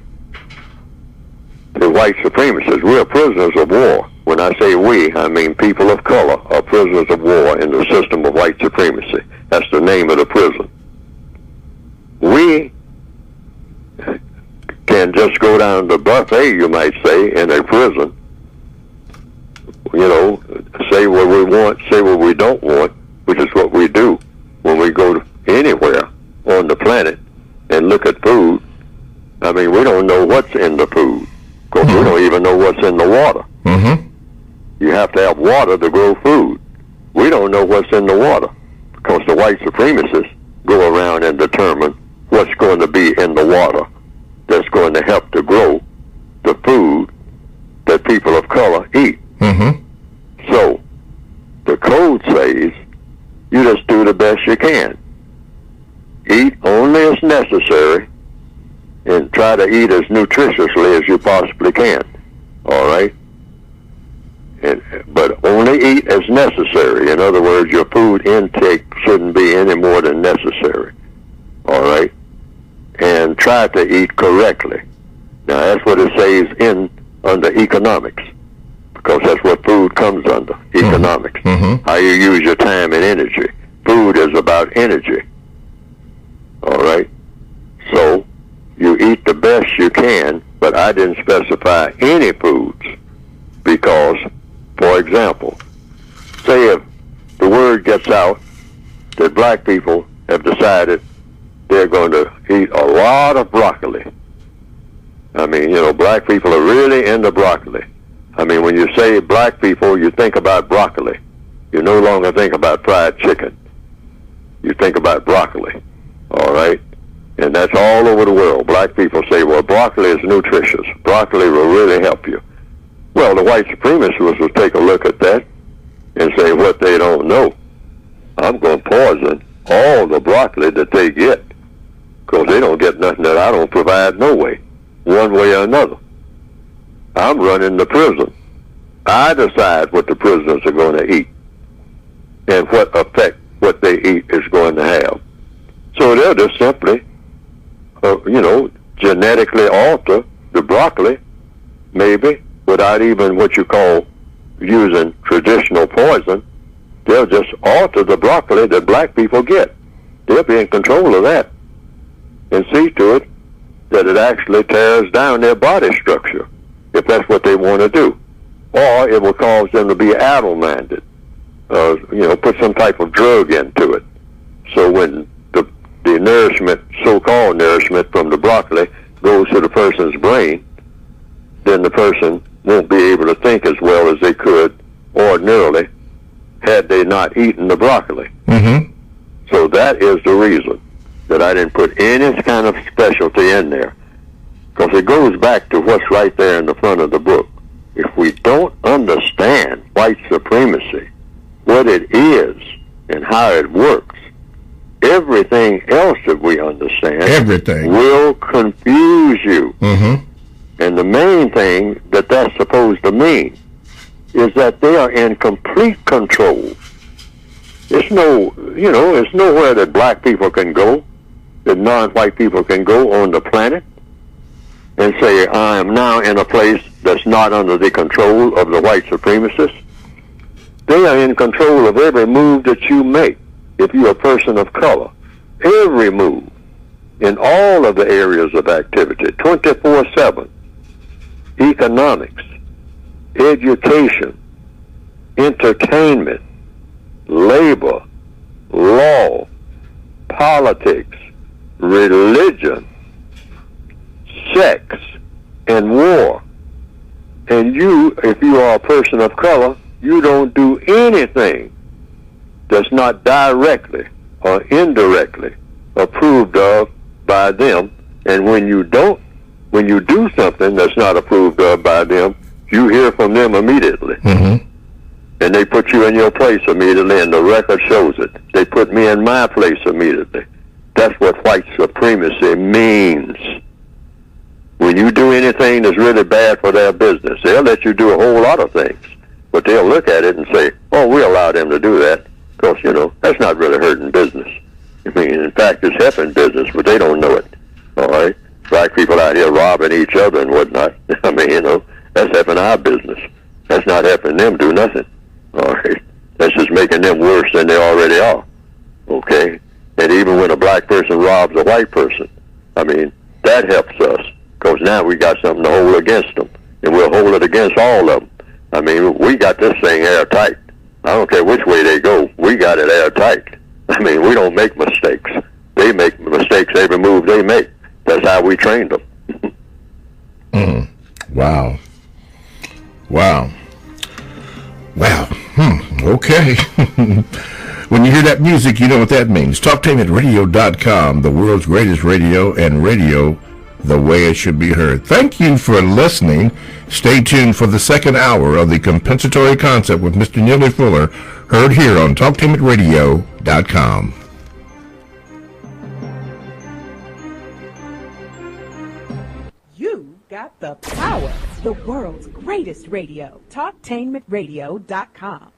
The white supremacists, we are prisoners of war. When I say we, I mean people of color are prisoners of war in the system of white supremacy. That's the name of the prison. We can just go down the buffet, you might say, in a prison, say what we want, say what we don't want, which is what we do when we go to anywhere on the planet and look at food. I mean, we don't know what's in the food, because we don't even know what's in the water. Mm-hmm. You have to have water to grow food. We don't know what's in the water, because the white supremacists go around and determine what's going to be in the water that's going to help to grow the food that people of color eat. Mm-hmm. So, the code says you just do the best you can. Eat only as necessary and try to eat as nutritiously as you possibly can. All right? But only eat as necessary. In other words, your food intake shouldn't be any more than necessary. All right? And try to eat correctly. Now, that's what it says under economics, because that's what food comes under, economics. Mm-hmm. How you use your time and energy. Food is about energy. All right? So, you eat the best you can, but I didn't specify any foods because, for example, say if the word gets out that black people have decided they're going to eat a lot of broccoli. I mean, black people are really into broccoli. I mean, when you say black people, you think about broccoli. You no longer think about fried chicken. You think about broccoli, all right? And that's all over the world. Black people say, well, broccoli is nutritious. Broccoli will really help you. Well, the white supremacists will take a look at that and say what they don't know. I'm going to poison all the broccoli that they get, because they don't get nothing that I don't provide no way, one way or another. I'm running the prison. I decide what the prisoners are going to eat and what effect what they eat is going to have. So they'll just simply, genetically alter the broccoli, maybe, without even what you call using traditional poison. They'll just alter the broccoli that black people get. They'll be in control of that and see to it that it actually tears down their body structure, if that's what they want to do. Or it will cause them to be addle-minded, put some type of drug into it. So when the nourishment, so-called nourishment from the broccoli goes to the person's brain, then the person won't be able to think as well as they could ordinarily had they not eaten the broccoli. Mm-hmm. So that is the reason that I didn't put any kind of specialty in there. Because it goes back to what's right there in the front of the book. If we don't understand white supremacy, what it is and how it works, everything else that we understand will confuse you. Mm-hmm. And the main thing that that's supposed to mean is that they are in complete control. It's nowhere that black people can go, that non-white people can go on the planet and say, I am now in a place that's not under the control of the white supremacists. They are in control of every move that you make if you're a person of color. Every move in all of the areas of activity, 24/7. Economics, education, entertainment, labor, law, politics, religion, sex, and war. And you, if you are a person of color, you don't do anything that's not directly or indirectly approved of by them. And when you do something that's not approved of by them, you hear from them immediately. Mm-hmm. And they put you in your place immediately, and the record shows it. They put me in my place immediately. That's what white supremacy means. When you do anything that's really bad for their business, they'll let you do a whole lot of things. But they'll look at it and say, oh, we allow them to do that. Because, that's not really hurting business. I mean, in fact, it's helping business, but they don't know it. All right? Black people out here robbing each other and whatnot. I mean, that's helping our business. That's not helping them do nothing. All right? That's just making them worse than they already are. Okay? And even when a black person robs a white person, I mean, that helps us. Because now we got something to hold against them. And we'll hold it against all of them. I mean, we got this thing airtight. I don't care which way they go. We got it airtight. I mean, we don't make mistakes. They make mistakes every move they make. That's how we trained them. Wow. Okay. When you hear that music, you know what that means. TalkTainmentRadio.com, the world's greatest radio, and radio the way it should be heard. Thank you for listening. Stay tuned for the second hour of the compensatory concept with Mr. Neely Fuller, heard here on TalkTainmentRadio.com. You got the power. The world's greatest radio. TalkTainmentRadio.com.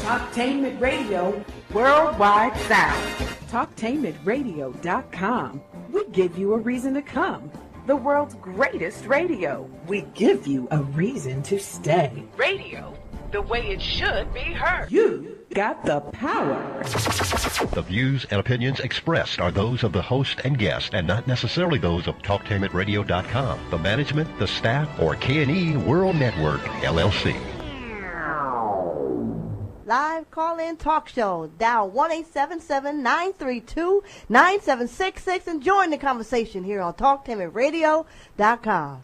Talktainment Radio, worldwide sound. Talktainmentradio.com. We give you a reason to come. The world's greatest radio. We give you a reason to stay. Radio, the way it should be heard. You got the power. The views and opinions expressed are those of the host and guest and not necessarily those of TalkTainmentRadio.com, the management, the staff, or K&E World Network, LLC. Live call-in talk show. Dial 1-877-932-9766 and join the conversation here on TalkTainmentRadio.com.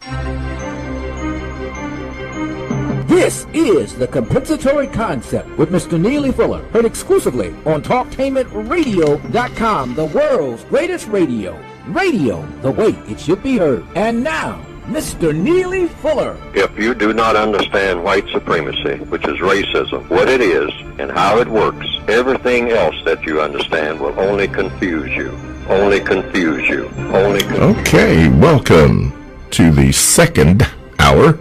This is the compensatory concept with Mr. Neely Fuller, heard exclusively on TalkTainmentRadio.com, the world's greatest radio. Radio the way it should be heard. And now, Mr. Neely Fuller. If you do not understand white supremacy, which is racism, what it is and how it works, everything else that you understand will only confuse you. Only confuse you. Only confuse you. Okay, welcome to the second hour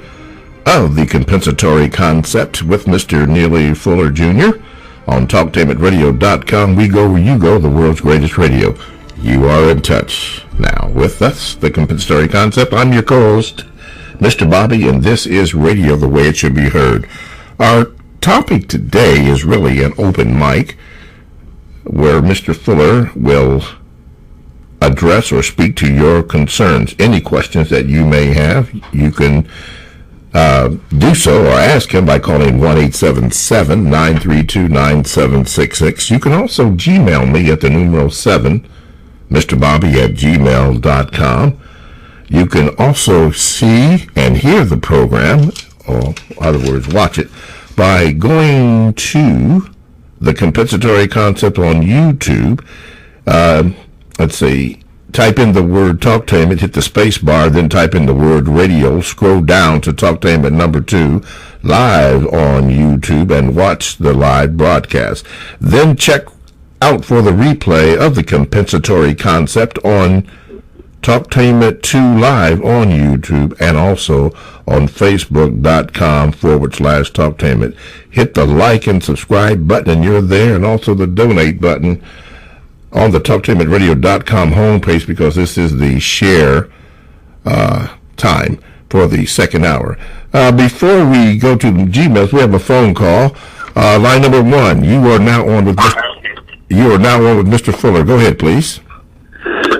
of the compensatory concept with Mr. Neely Fuller Jr. on TalkTainmentRadio.com. We go where you go, the world's greatest radio. You are in touch now with us, the compensatory concept. I'm your co-host, Mr. Bobby, and this is radio the way it should be heard. Our topic today is really an open mic where Mr. Fuller will address or speak to your concerns. Any questions that you may have, you can do so or ask him by calling 1-877-932-9766. You can also Gmail me at the numeral 7, MrBobby@gmail.com. You can also see and hear the program, or in other words, watch it, by going to the compensatory concept on YouTube. Let's see. Type in the word Talktainment, hit the space bar, then type in the word radio, scroll down to Talktainment number 2, live on YouTube, and watch the live broadcast. Then check out for the replay of the compensatory concept on Talktainment 2 live on YouTube and also on Facebook.com/Talktainment. Hit the like and subscribe button and you're there, and also the donate button on the TalktainmentRadio.com homepage, because this is the share time for the second hour. Before we go to the Gmails, we have a phone call. Line number 1. You are now on with Mr. Fuller. Go ahead, please.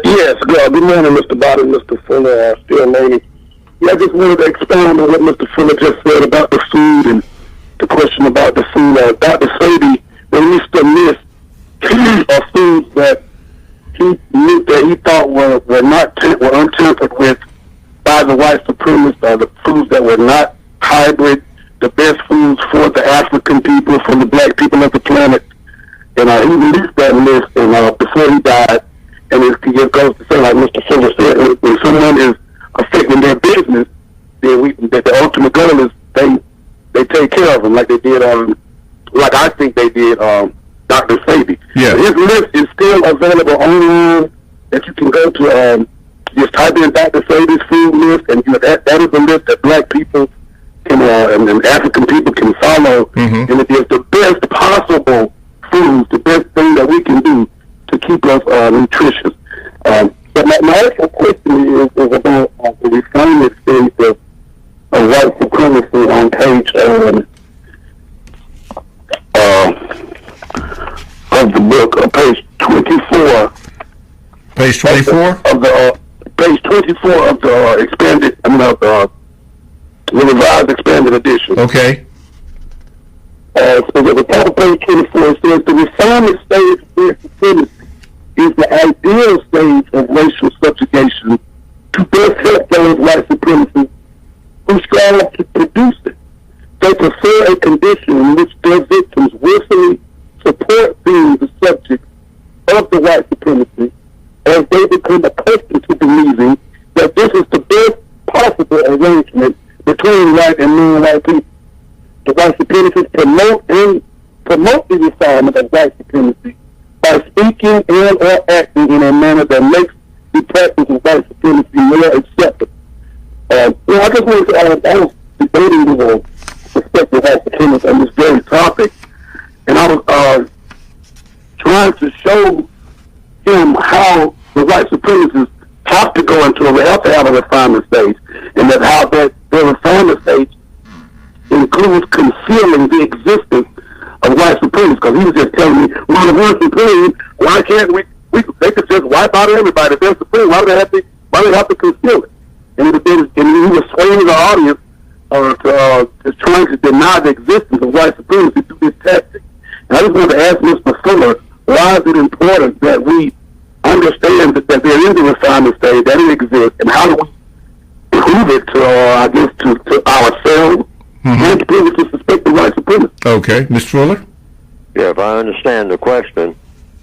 Yes, good morning, Mr. Body, Mr. Fuller, still Laney. Yeah, I just wanted to expound on what Mr. Fuller just said about the food and the question about the food. Dr. Sadie released a list of foods that he thought were untampered with by the white supremacists, the foods that were not hybrid, the best foods for the African people, for the black people of the planet. And he released that list before he died. And it just goes to say, like Mr. Fuller said, when someone is affecting their business, then the ultimate goal is they take care of them, like they did like I think they did Dr. Sadie. Yeah. His list is still available online that you can go to. Just type in Dr. Sadie's food list, and that is a list that black people can and African people can follow. Mm-hmm. And it is the best possible foods, the best thing that we can do to keep us nutritious. But my actual question is about the refinement stage of white supremacy on page of the book, page 24. Page 24 of the page 24 of the the revised expanded edition. Okay. So at the top of page 24, it says the refinement stage of white supremacy is the ideal stage of racial subjugation to best help those white supremacists who strive to produce it. They prefer a condition in which their victims willfully support being the subject of the white supremacy, as they become accustomed to believing that this is the best possible arrangement between white and non-white people. The white supremacists promote the refinement of white supremacy by speaking and or acting in a manner that makes the practice of white supremacy more acceptable. I just wanted to, I was debating the perspective white supremacists on this very topic, and I was trying to show him how the white supremacists have to go into have to have a refinement stage, and that how that their refinement stage includes concealing the existence of white supremacy. Because he was just telling me, well, if we're supreme, why can't we they could just wipe out everybody. If they're supreme, why do they have to conceal it? And he was swaying the audience to trying to deny the existence of white supremacy through this tactic. And I just wanted to ask Mr. Fuller, why is it important that we understand that there is a refinement stage, that it exists, and how do we prove it to ourselves, and to prove it to suspected white supremacy? Okay, Mr. Fuller? Yeah, if I understand the question,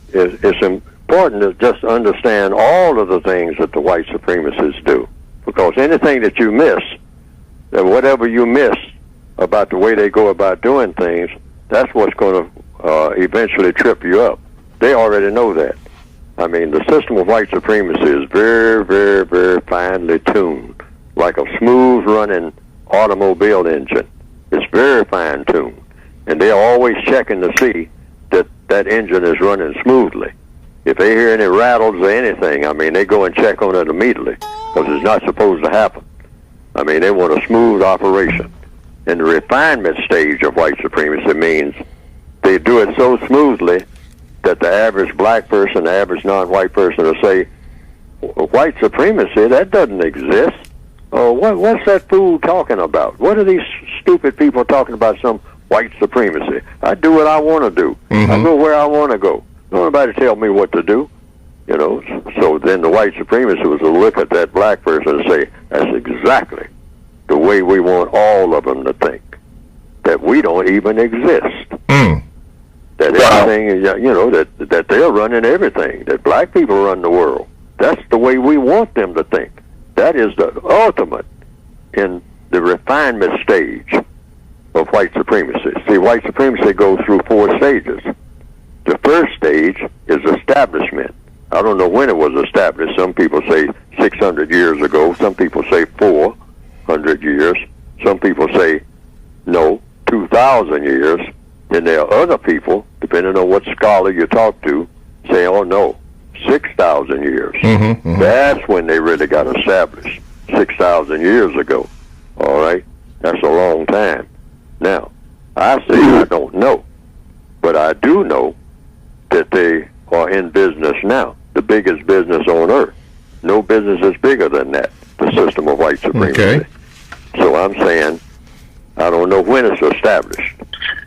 it's important to just understand all of the things that the white supremacists do. Because anything that you miss, that whatever you miss about the way they go about doing things, that's what's going to eventually trip you up. They already know that. I mean, the system of white supremacy is very, very, very finely tuned, like a smooth-running automobile engine. It's very fine-tuned, and they're always checking to see that that engine is running smoothly. If they hear any rattles or anything, I mean, they go and check on it immediately, because it's not supposed to happen. I mean, they want a smooth operation. And the refinement stage of white supremacy means they do it so smoothly that the average black person, the average non-white person will say, white supremacy, that doesn't exist. Oh, what's that fool talking about? What are these stupid people talking about some white supremacy? I do what I want to do. Mm-hmm. I go where I want to go. Nobody tell me what to do. You know, so then the white supremacist was to look at that black person and say, that's exactly the way we want all of them to think. that we don't even exist. That Wow. everything is, that they're running everything, that black people run the world. That's the way we want them to think. That is the ultimate in the refinement stage of white supremacy. See, white supremacy goes through 4 stages. The first stage is establishment. I don't know when it was established. Some people say 600 years ago. Some people say 400 years. Some people say, no, 2,000 years. Then there are other people, depending on what scholar you talk to, say, oh, no, 6,000 years. That's when they really got established, 6,000 years ago. All right? That's a long time. Now, I say I don't know, but I do know that they are in business now, the biggest business on earth. No business is bigger than that, the system of white supremacy. Okay. So I'm saying, I don't know when it's established,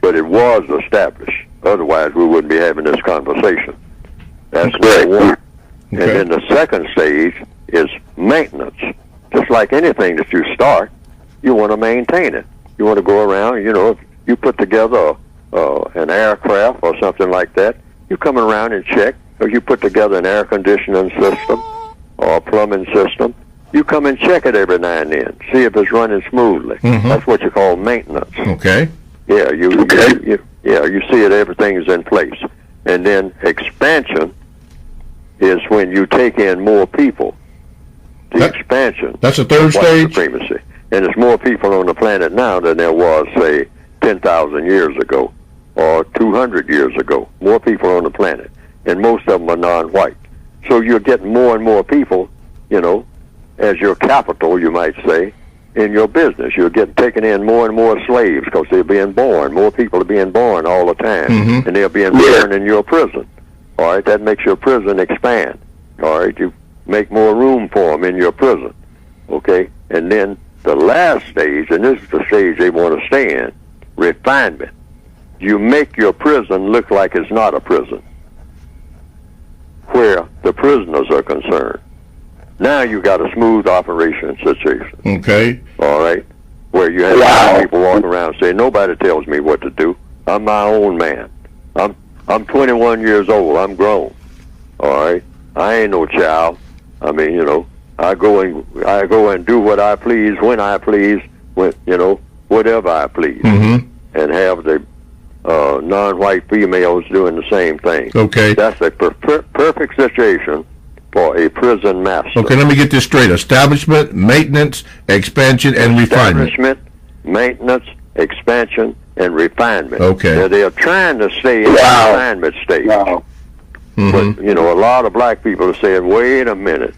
but it was established. Otherwise, we wouldn't be having this conversation. That's number one. And then the second stage is maintenance. Just like anything that you start, you want to maintain it. You want to go around, if you put together an aircraft or something like that, you come around and check. Or you put together an air conditioning system or a plumbing system, you come and check it every now and then, see if it's running smoothly. That's what you call maintenance. Okay. Yeah, you see it, everything's in place. And then expansion is when you take in more people. The expansion. That's the third white stage? supremacy. And there's more people on the planet now than there was, say, 10,000 years ago or 200 years ago. More people on the planet. And most of them are non-white. So you're getting more and more people, as your capital, you might say, in your business. You're taking in more and more slaves because they're being born. More people are being born all the time. And they're being born in your prison. All right, that makes your prison expand. All right, you make more room for them in your prison. Okay, and then the last stage, and this is the stage they want to stay in, refinement. You make your prison look like it's not a prison, where the prisoners are concerned. Now you got a smooth operation situation. Okay. All right, where you have people walking around saying, nobody tells me what to do. I'm my own man. I'm 21 years old. I'm grown. All right, I ain't no child. I mean, I go and do what I please, when I please, whatever I please, and have the non-white females doing the same thing. Okay. That's a perfect situation for a prison master. Okay, let me get this straight. Establishment, maintenance, expansion, and refinement. Establishment, maintenance, expansion, and refinement. Okay. Now, they're trying to stay in the refinement stage. But, a lot of black people are saying, wait a minute.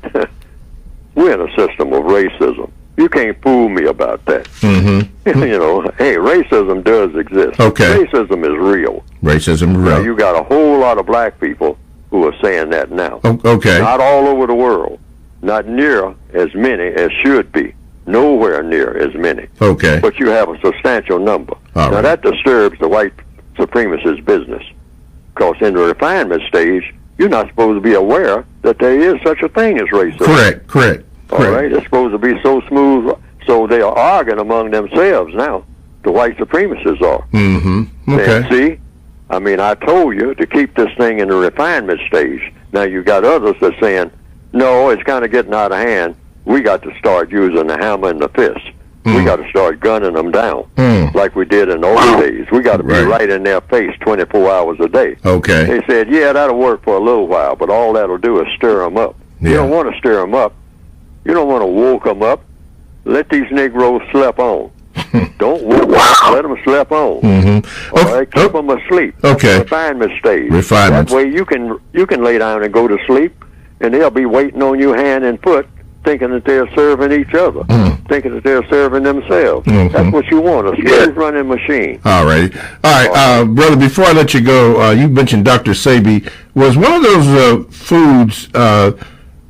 We're in a system of racism. You can't fool me about that. Hey, racism does exist. Okay. Racism is real. Racism is Now, real. you got a whole lot of black people who are saying that now. Okay. Not all over the world. Not near as many as should be. Nowhere near as many. Okay. But you have a substantial number. All now, right. that disturbs the white supremacist business. Because in the refinement stage, you're not supposed to be aware that there is such a thing as racism. Correct. All right, it's supposed to be so smooth. So they are arguing among themselves now. The white supremacists are. Okay. And see, I mean, I told you to keep this thing in the refinement stage. Now you got others that are saying, no, it's kind of getting out of hand. We got to start using the hammer and the fist. We got to start gunning them down like we did in the old days. We got to be right in their face 24 hours a day. Okay. They said, yeah, that'll work for a little while, but all that'll do is stir them up. You don't want to stir them up. You don't want to woke them up. Let these Negroes sleep on. Don't woke them up. Let them sleep on. All right, keep them asleep. Okay. Refinement stage. Refinement. That way you can lay down and go to sleep, and they'll be waiting on you hand and foot, thinking that they're serving each other, thinking that they're serving themselves. That's what you want, a smooth running machine. All right. Brother, before I let you go, you mentioned Dr. Sabi. Was one of those foods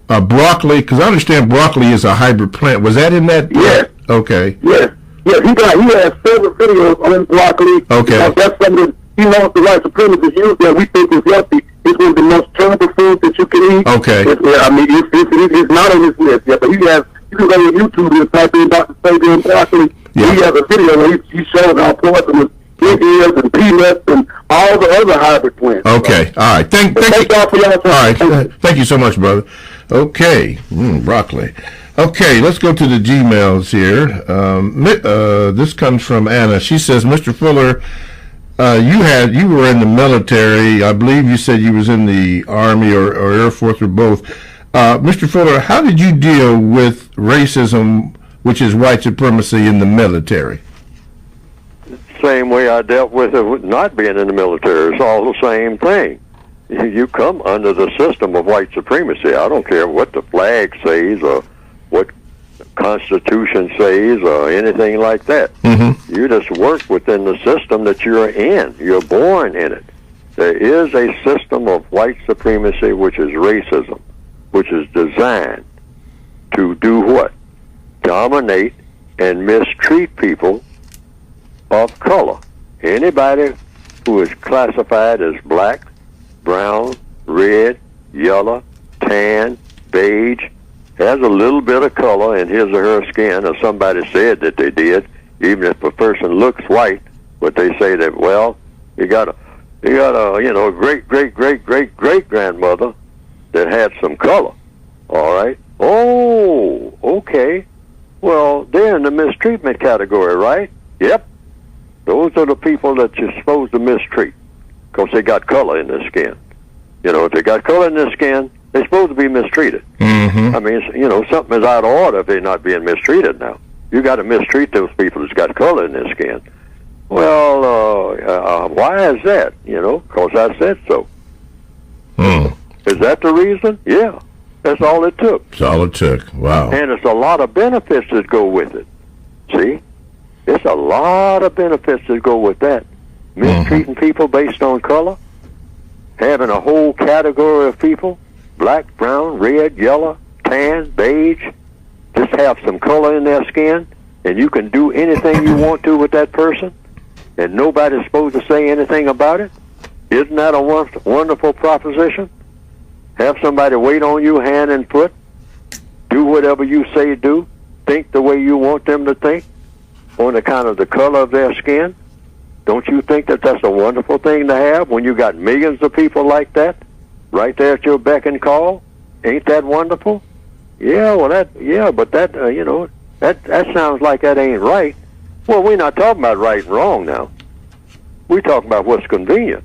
broccoli? Because I understand broccoli is a hybrid plant. Was that in that? Yes. Okay. Yes. He has several videos on broccoli. Okay. That's something the white supremacists use that we think is healthy. It's one of the most terrible foods that you can eat. Okay. It's not on his list yet, but you can go on YouTube and type in Dr. Sabi and broccoli, Yeah. He has a video where he shows how poisonous it is, and peanuts, and all the other hybrid plants. Okay. All right. Thank you. y'all for y'all time. All right. Thank you so much, brother. Okay. Broccoli. Okay, let's go to the Gmails here. This comes from Anna. She says, Mr. Fuller, you were in the military. I believe you said you was in the Army or Air Force or both. Mr. Fuller, how did you deal with racism, which is white supremacy, in the military? Same way I dealt with it with not being in the military. It's all the same thing. You come under the system of white supremacy. I don't care what the flag says or what the Constitution says or anything like that. Mm-hmm. You just work within the system that you're in. You're born in it. There is a system of white supremacy, which is racism, which is designed to do what? Dominate and mistreat people of color. Anybody who is classified as black, brown, red, yellow, tan, beige, has a little bit of color in his or her skin, or somebody said that they did, even if a person looks white, but they say that, well, you got a great grandmother that had some color. All right. Oh, okay. Well, they're in the mistreatment category, right? Yep. Those are the people that you're supposed to mistreat because they got color in their skin. If they got color in their skin, they're supposed to be mistreated. Mm-hmm. I mean, something is out of order if they're not being mistreated now. You got to mistreat those people that's got color in their skin. Well, why is that? Because I said so. Is that the reason? Yeah. That's all it took. That's all it took. Wow. And it's a lot of benefits that go with it. See? It's a lot of benefits that go with that. Mistreating people based on color, having a whole category of people, black, brown, red, yellow, tan, beige, just have some color in their skin, and you can do anything you want to with that person, and nobody's supposed to say anything about it. Isn't that a wonderful proposition? Have somebody wait on you hand and foot, do whatever you say do, think the way you want them to think, on account of the color of their skin. Don't you think that that's a wonderful thing to have when you got millions of people like that right there at your beck and call? Ain't that wonderful? Yeah, well, but that sounds like that ain't right. Well, we're not talking about right and wrong now. We're talking about what's convenient.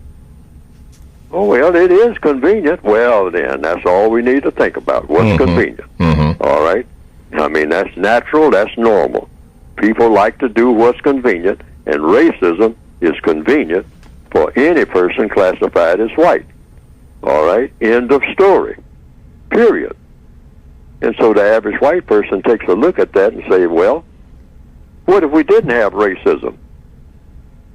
Oh, well, it is convenient. Well, then, that's all we need to think about. What's convenient? Mm-hmm. All right? I mean, that's natural. That's normal. People like to do what's convenient, and racism is convenient for any person classified as white. All right? End of story. Period. And so the average white person takes a look at that and say, well, what if we didn't have racism?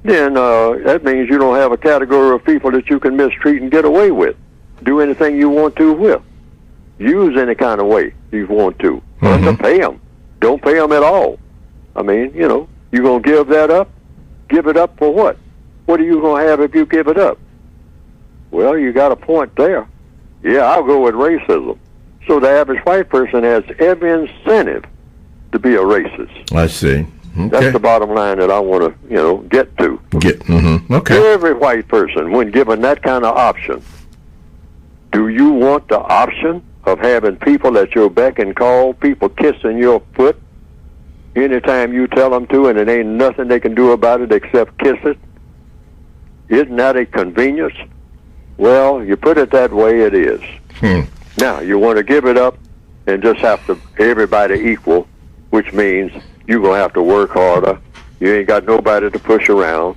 Then that means you don't have a category of people that you can mistreat and get away with. Do anything you want to with. Use any kind of way you want to. Underpay them. Don't pay them at all. I mean, you're going to give that up? Give it up for what? What are you going to have if you give it up? Well, you got a point there. Yeah, I'll go with racism. So the average white person has every incentive to be a racist. I see. Okay. That's the bottom line that I want to, get to. Okay. Every white person, when given that kind of option, do you want the option of having people at your beck and call, people kissing your foot anytime you tell them to, and it ain't nothing they can do about it except kiss it? Isn't that a convenience? Well, you put it that way, it is. Now, you want to give it up and just have to everybody equal, which means you're going to have to work harder. You ain't got nobody to push around.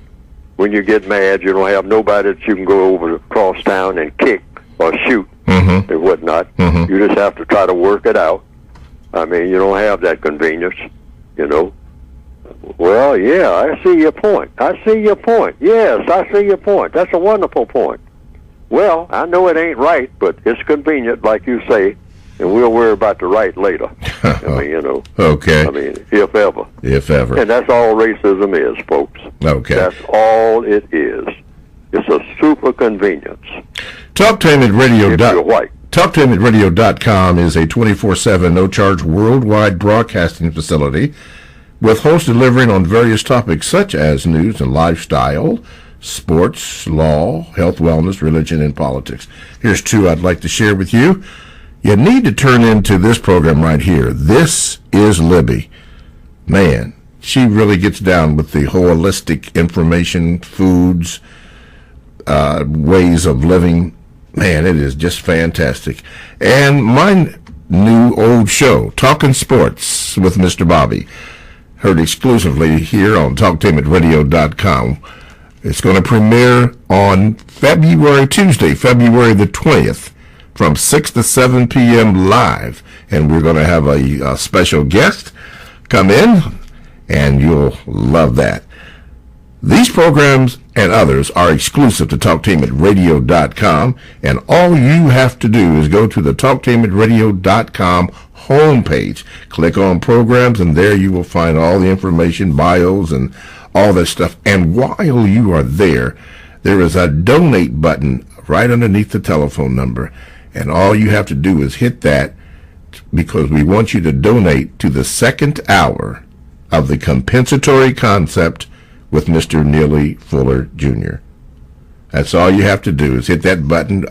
When you get mad, you don't have nobody that you can go over across town and kick or shoot and whatnot. You just have to try to work it out. I mean, you don't have that convenience, Well, yeah, I see your point. Yes, I see your point. That's a wonderful point. Well, I know it ain't right, but it's convenient, like you say, and we'll worry about the right later. Okay. I mean, if ever. If ever. And that's all racism is, folks. Okay. That's all it is. It's a super convenience. Talk to him at radio. If you're white. TalkToHim@radio.com is a 24/7 no-charge worldwide broadcasting facility with hosts delivering on various topics such as news and lifestyle, sports, law, health, wellness, religion, and politics. Here's two I'd like to share with you. You need to turn into this program right here. This is Libby. Man, she really gets down with the holistic information, foods, ways of living. Man, it is just fantastic. And my new old show, Talking Sports with Mr. Bobby, heard exclusively here on TalkTameRadio.com. It's going to premiere on Tuesday, February the 20th, from 6 to 7 p.m. live. And we're going to have a special guest come in, and you'll love that. These programs and others are exclusive to TalkTameRadio.com, and all you have to do is go to the TalkTameRadio.com homepage, click on programs, and there you will find all the information, bios, and all this stuff. And while you are there, there is a donate button right underneath the telephone number, and all you have to do is hit that, because we want you to donate to the second hour of the compensatory concept with Mr. Neely Fuller Jr. That's all you have to do is hit that button.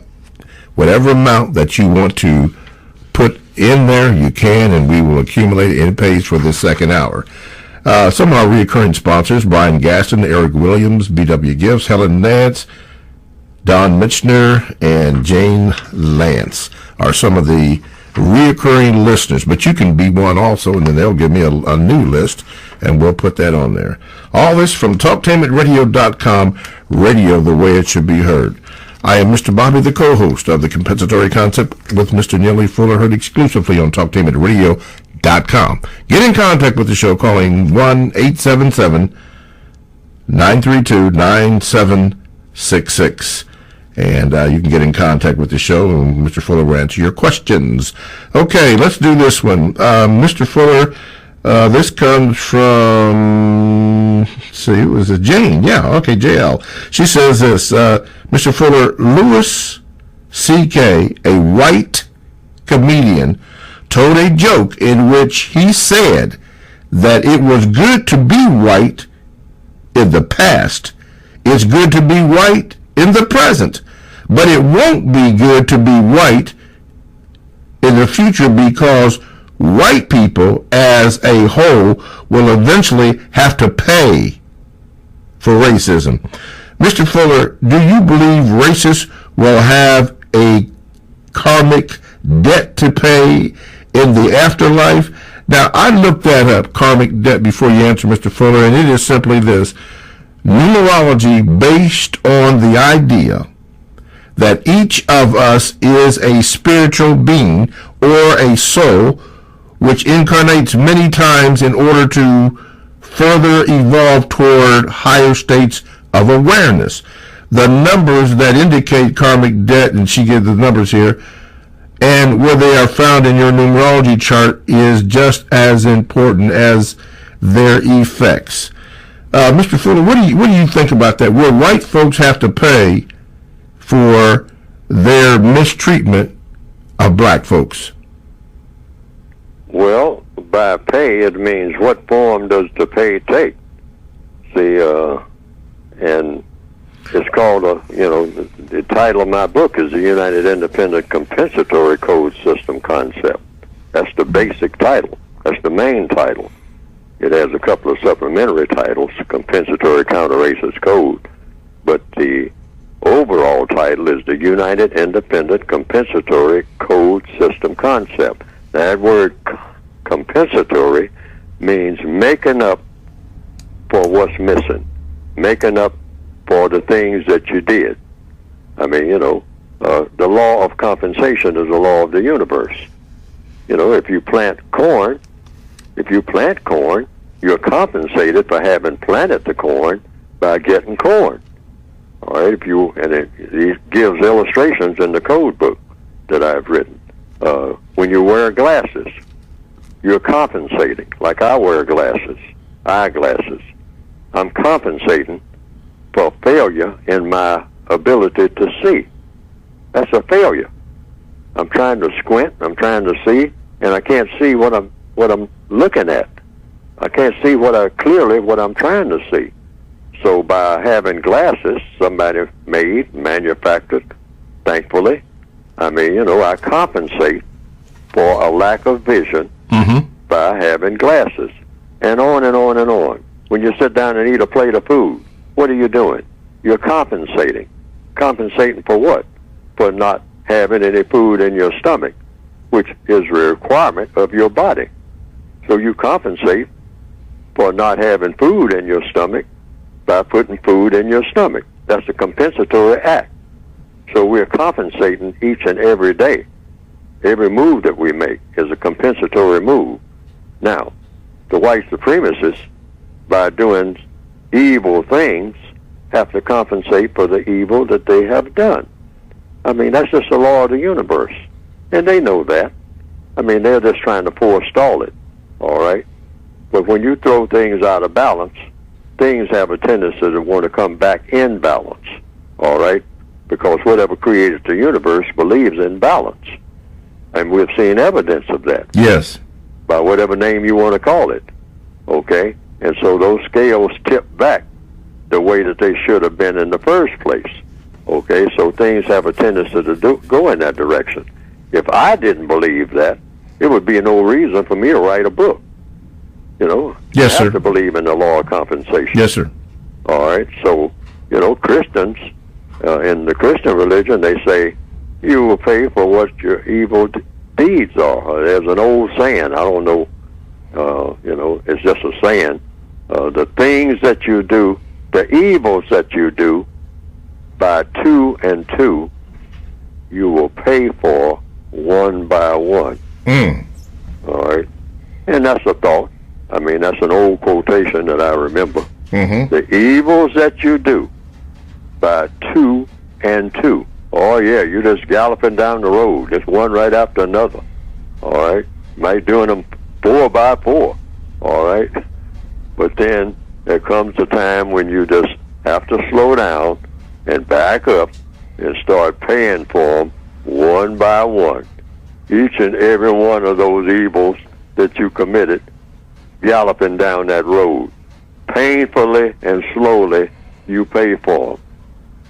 Whatever amount that you want to put in there, you can, and we will accumulate it in pays for this second hour. Some of our recurring sponsors, Brian Gaston, Eric Williams, BW Gifts, Helen Nance, Don Mitchner, and Jane Lance are some of the reoccurring listeners, but you can be one also, and then they'll give me a new list, and we'll put that on there. All this from TalkTameRadio.com, radio the way it should be heard. I am Mr. Bobby, the co-host of the Compensatory Concept with Mr. Neely Fuller, heard exclusively on TalkTameRadio.com. Get in contact with the show calling 1-877-932-9766. And you can get in contact with the show, and Mr. Fuller will answer your questions. Okay, let's do this one. Mr. Fuller, this comes from, it was a Jane. Yeah, okay, JL. She says this, Mr. Fuller, Louis C.K., a white comedian, told a joke in which he said that it was good to be white in the past. It's good to be white in the present, but it won't be good to be white in the future, because white people as a whole will eventually have to pay for racism. Mr. Fuller, do you believe racists will have a karmic debt to pay in the afterlife? Now, I looked that up, karmic debt, before you answer, Mr. Fuller, and it is simply this: numerology based on the idea that each of us is a spiritual being or a soul which incarnates many times in order to further evolve toward higher states of awareness. The numbers that indicate karmic debt, and she gives the numbers here, and where they are found in your numerology chart, is just as important as their effects. Mr. Fuller, what do you think about that? Will white folks have to pay for their mistreatment of black folks? Well, by pay, it means what form does the pay take? See, and it's called, the title of my book is the United Independent Compensatory Code System Concept. That's the basic title. That's the main title. It has a couple of supplementary titles, Compensatory Counter-Racist Code, but the overall title is the United Independent Compensatory Code System Concept. That word compensatory means making up for what's missing, making up for the things that you did. I mean, the law of compensation is the law of the universe. If you plant corn, you're compensated for having planted the corn by getting corn. All right, it gives illustrations in the code book that I've written. When you wear glasses, you're compensating. Like I wear eyeglasses. I'm compensating for failure in my ability to see. That's a failure. I'm trying to squint, I'm trying to see, and I can't see what I'm looking at. I can't see clearly what I'm trying to see. So by having glasses, somebody made, manufactured, thankfully, I compensate for a lack of vision by having glasses, and on and on and on. When you sit down and eat a plate of food, what are you doing? You're compensating. Compensating for what? For not having any food in your stomach, which is a requirement of your body. So you compensate for not having food in your stomach by putting food in your stomach. That's a compensatory act. So we're compensating each and every day. Every move that we make is a compensatory move. Now, the white supremacists, by doing evil things, have to compensate for the evil that they have done. That's just the law of the universe. And they know that. They're just trying to forestall it, all right? But when you throw things out of balance, things have a tendency to want to come back in balance, all right? Because whatever created the universe believes in balance. And we've seen evidence of that. Yes. By whatever name you want to call it, okay? And so those scales tip back the way that they should have been in the first place, okay? So things have a tendency to go in that direction. If I didn't believe that, it would be no reason for me to write a book. Yes, you sir. have to believe in the law of compensation. Yes, sir. All right. So, Christians, in the Christian religion, they say, you will pay for what your evil deeds are. There's an old saying, I don't know, it's just a saying. The things that you do, the evils that you do, by two and two, you will pay for one by one. All right. And that's a thought. That's an old quotation that I remember. The evils that you do by two and two. Oh, yeah, you're just galloping down the road, just one right after another. All right? Might doing them 4 by 4. All right? But then there comes a time when you just have to slow down and back up and start paying for them one by one. Each and every one of those evils that you committed, galloping down that road. Painfully and slowly, you pay for them.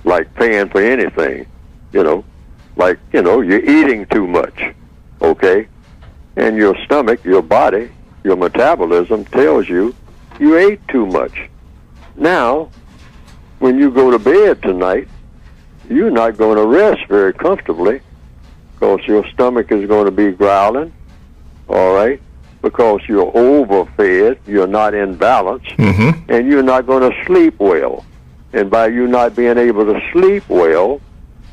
Like paying for anything, you're eating too much, okay? And your stomach, your body, your metabolism tells you ate too much. Now, when you go to bed tonight, you're not going to rest very comfortably because your stomach is going to be growling, all right? Because you're overfed, you're not in balance, and you're not going to sleep well. And by you not being able to sleep well,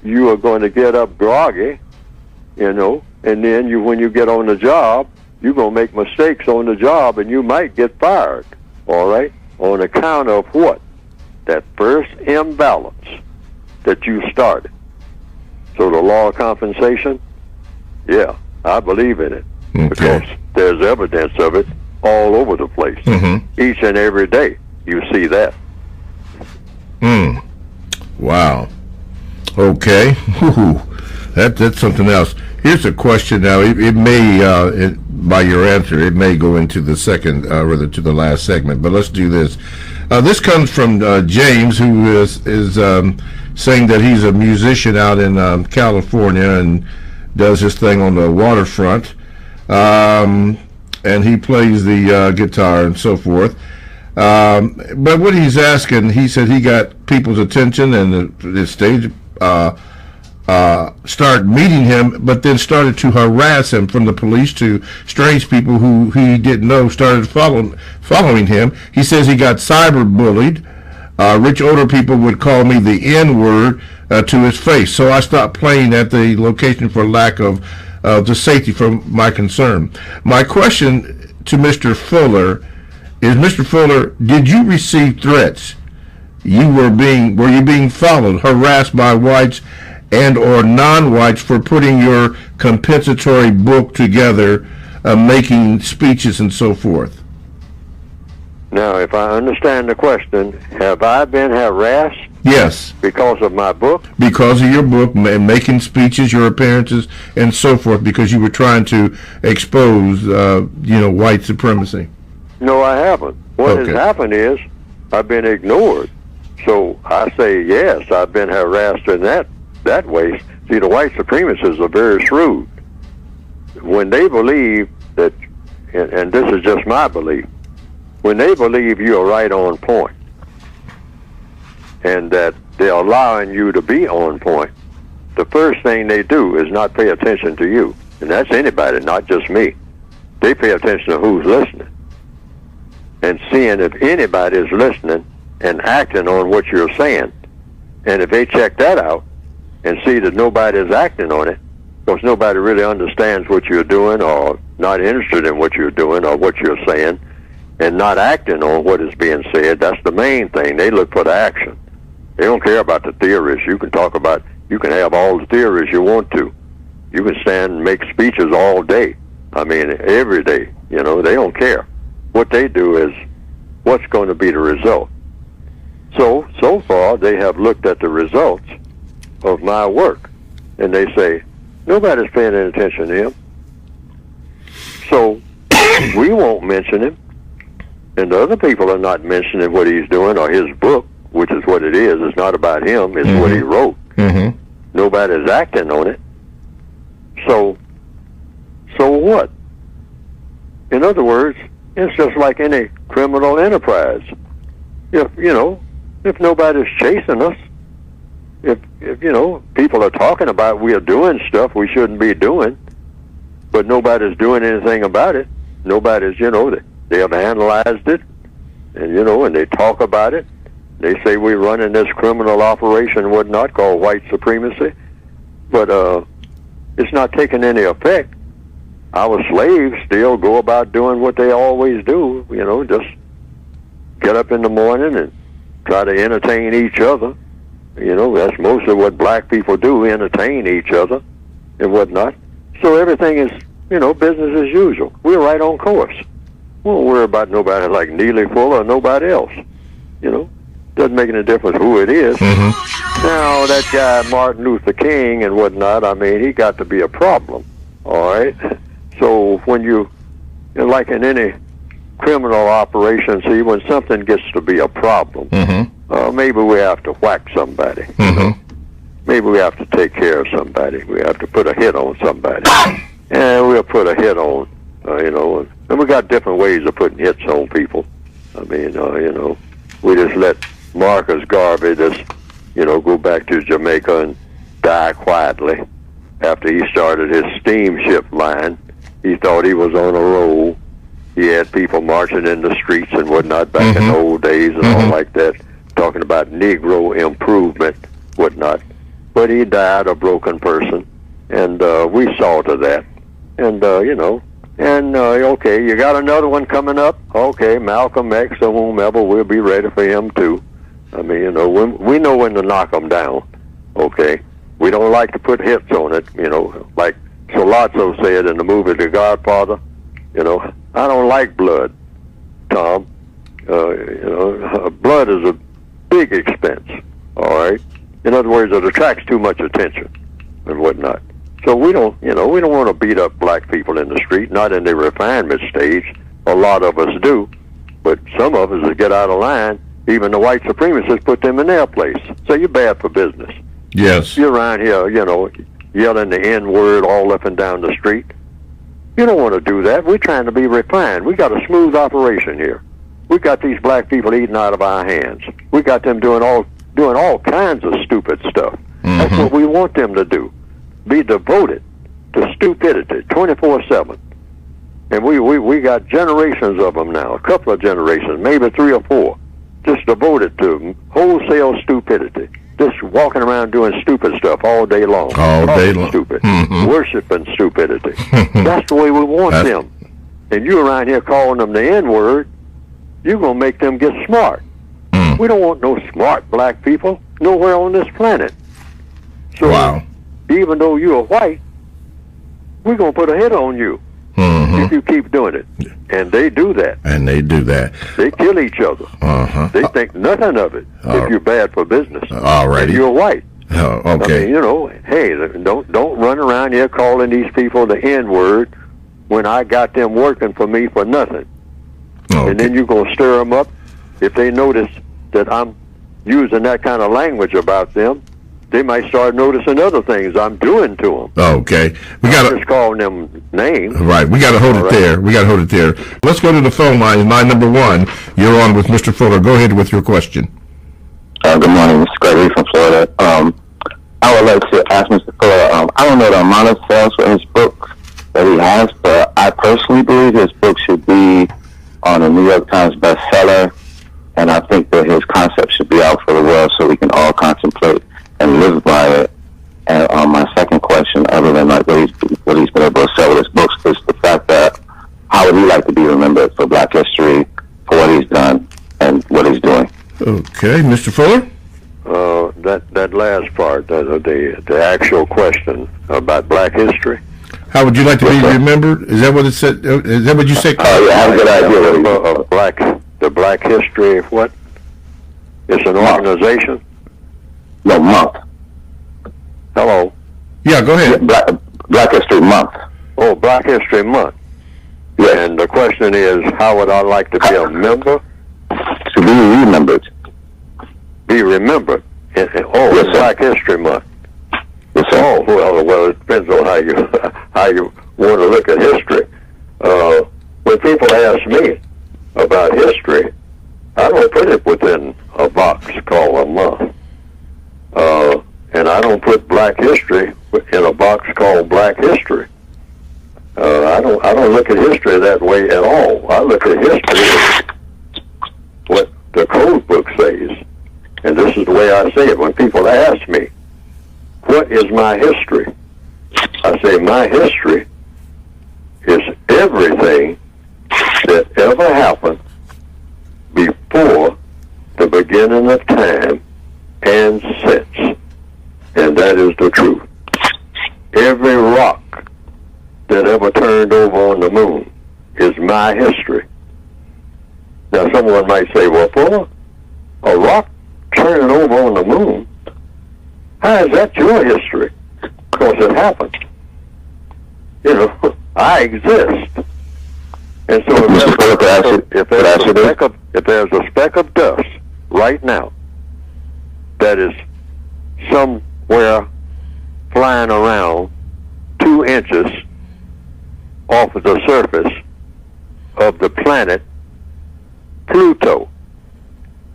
you are going to get up groggy, and then when you get on the job, you're going to make mistakes on the job, and you might get fired, all right? On account of what? That first imbalance that you started. So the law of compensation, yeah, I believe in it. Okay. Because there's evidence of it all over the place. Each and every day you see that. Wow. Okay. That's something else. Here's a question now. It may, by your answer, it may go into the second, rather to the last segment, but let's do this. This comes from James, who is saying that he's a musician out in California and does his thing on the waterfront. And he plays the guitar and so forth. But what he's asking, he said he got people's attention and the stage started meeting him, but then started to harass him, from the police to strange people who he didn't know started following him. He says he got cyberbullied. Rich older people would call me the N-word to his face, so I stopped playing at the location for lack of the safety from my concern. My question to Mr. Fuller is, Mr. Fuller, did you receive threats? Were you being followed, harassed by whites and or non-whites for putting your compensatory book together, making speeches and so forth? Now, if I understand the question, have I been harassed? Yes. Because of my book? Because of your book, making speeches, your appearances, and so forth, because you were trying to expose, white supremacy. No, I haven't. What has Okay. happened is I've been ignored. So I say, yes, I've been harassed in that way. See, the white supremacists are very shrewd. When they believe that, and this is just my belief, when they believe you're right on point and that they're allowing you to be on point, the first thing they do is not pay attention to you. And that's anybody, not just me. They pay attention to who's listening and seeing if anybody is listening and acting on what you're saying. And if they check that out and see that nobody is acting on it, because nobody really understands what you're doing or not interested in what you're doing or what you're saying and not acting on what is being said, that's the main thing. They look for the action. They don't care about the theories. You can have all the theories you want to. You can stand and make speeches all day. I mean, every day. You know, they don't care. What they do is what's going to be the result. So far, they have looked at the results of my work, and they say, nobody's paying any attention to him. So we won't mention him, and the other people are not mentioning what he's doing or his book, which is what it is. It's not about him. It's what he wrote. Mm-hmm. Nobody's acting on it. So what? In other words, it's just like any criminal enterprise. If nobody's chasing us, if people are talking about we are doing stuff we shouldn't be doing, but nobody's doing anything about it. Nobody's, they have analyzed it, and they talk about it. They say we're running this criminal operation and whatnot called white supremacy, but it's not taking any effect. Our slaves still go about doing what they always do, just get up in the morning and try to entertain each other. That's mostly what black people do, entertain each other and whatnot. So everything is, business as usual. We're right on course. We don't worry about nobody like Neely Fuller or nobody else. Doesn't make any difference who it is. Mm-hmm. Now, that guy Martin Luther King and whatnot, I mean, he got to be a problem, all right? So when like in any criminal operation, see, when something gets to be a problem, maybe we have to whack somebody. Maybe we have to take care of somebody. We have to put a hit on somebody. And we'll put a hit on, and we got different ways of putting hits on people. I mean, we just let Marcus Garvey just, go back to Jamaica and die quietly. After he started his steamship line, he thought he was on a roll. He had people marching in the streets and whatnot back in the old days and all like that, talking about Negro improvement, whatnot. But he died a broken person, and we saw to that. And, okay, you got another one coming up? Okay, Malcolm X or whomever, we'll be ready for him too. I mean, we know when to knock them down, okay? We don't like to put hits on it, like Solazzo said in the movie The Godfather, I don't like blood, Tom. Blood is a big expense, all right? In other words, it attracts too much attention and whatnot. So we don't want to beat up black people in the street, not in the refinement stage. A lot of us do, but some of us that get out of line, even the white supremacists put them in their place. So you're bad for business. Yes. You're around here, yelling the N-word all up and down the street. You don't want to do that. We're trying to be refined. We got a smooth operation here. We got these black people eating out of our hands. We got them doing all kinds of stupid stuff. That's what we want them to do. Be devoted to stupidity 24/7. And we got generations of them now, a couple of generations, maybe 3 or 4, just devoted to wholesale stupidity. Just walking around doing stupid stuff all day long. All day long. Stupid. Worshiping stupidity. That's the way we want them. And you around here calling them the N-word, you're going to make them get smart. We don't want no smart black people nowhere on this planet. So wow. Even though you're white, we're going to put a hit on you if you keep doing it. And they do that. And they do that. They kill each other. They think nothing of it if you're bad for business. Alrighty. And you're white. Okay. I mean, hey, don't run around here calling these people the N-word when I got them working for me for nothing. And then you're going to stir them up. If they notice that I'm using that kind of language about them, they might start noticing other things I'm doing to them. Okay. We got just calling them names. Right. We got to hold it there. We got to hold it there. Let's go to the phone line. Line number 1. You're on with Mr. Fuller. Go ahead with your question. Good morning, Mr. Gregory from Florida. I would like to ask Mr. Fuller, I don't know the amount of sales for his book that he has, but I personally believe his book should be on a New York Times bestseller, and I think that his concept should be out for the world so we can all contemplate and live by it. And my second question, other than like what he's been able to sell with his books, is the fact that how would he like to be remembered for Black history, for what he's done and what he's doing? Okay, Mr. Fuller? That last part, the actual question about Black history. How would you like to be remembered? Is that what it said? Is that what you said? Yeah, I have a good idea. Of the Black history of what? It's an organization? No, month. Hello? Yeah, go ahead. Black History Month. Oh, Black History Month. Yes. And the question is, how would I like to be a member? To be remembered. Be remembered? Yes, It's Black History Month. Yes, sir. Oh, well, it depends on how you want to look at history. When people ask me about history, I don't put it within a box called a month. And I don't put Black history in a box called Black history. I don't look at history that way at all. I look at history as what the code book says. And this is the way I say it. When people ask me, what is my history? I say my history is everything that ever happened before the beginning of time and since. And that is the truth. Every rock that ever turned over on the moon is my history. Now someone might say, well, Fuller, a rock turning over on the moon, how is that your history? Because it happened. You know, I exist. And so if there's a speck of dust right now that is somewhere flying around 2 inches off of the surface of the planet Pluto,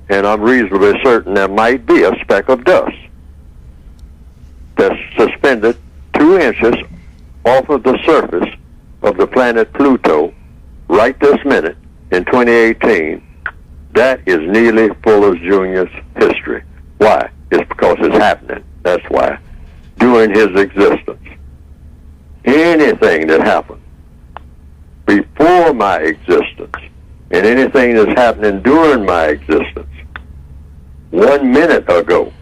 and I'm reasonably certain there might be a speck of dust that's suspended 2 inches off of the surface of the planet Pluto right this minute in 2018, that is Neely Fuller Jr.'s history. Why? It's because it's happening. That's why. During his existence. Anything that happened before my existence and anything that's happening during my existence, 1 minute ago,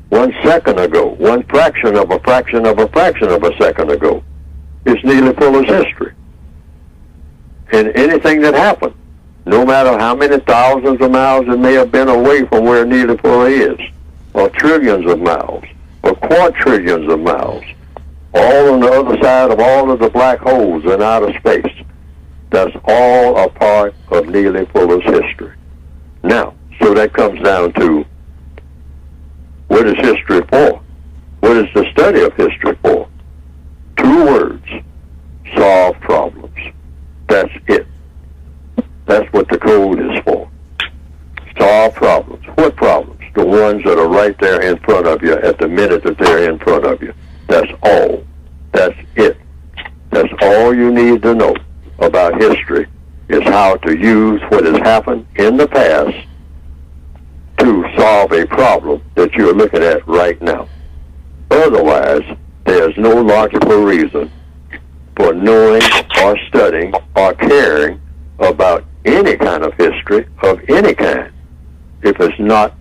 1 second ago, 1 fraction of a fraction of a fraction of a second ago, is Neely Fuller's history. And anything that happened, no matter how many thousands of miles it may have been away from where Neely Fuller is, or trillions of miles, or quadrillions of miles, all on the other side of all of the black holes in outer space, that's all a part of Neely Fuller's history. Now, so that comes down to, what is history for? What is the study of history for? 2 words: solve problems. That's it. That's what the code is for. Solve problems. What problems? The ones that are right there in front of you at the minute that they're in front of you. That's all. That's it. That's all you need to know about history, is how to use what has happened in the past to solve a problem that you're looking at right now. Otherwise, there's no logical reason for knowing or studying or caring about any kind of history of any kind if it's not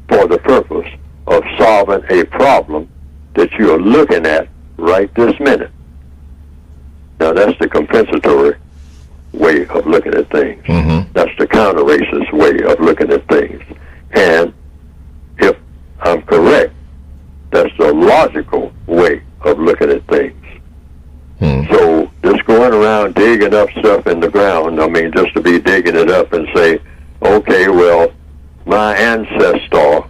for the purpose of solving a problem that you're looking at right this minute. Now, that's the compensatory way of looking at things. Mm-hmm. That's the counter-racist way of looking at things. And if I'm correct, that's the logical way of looking at things. So this just going around digging up stuff in the ground. I mean, just to be digging it up and say, okay, well, my ancestor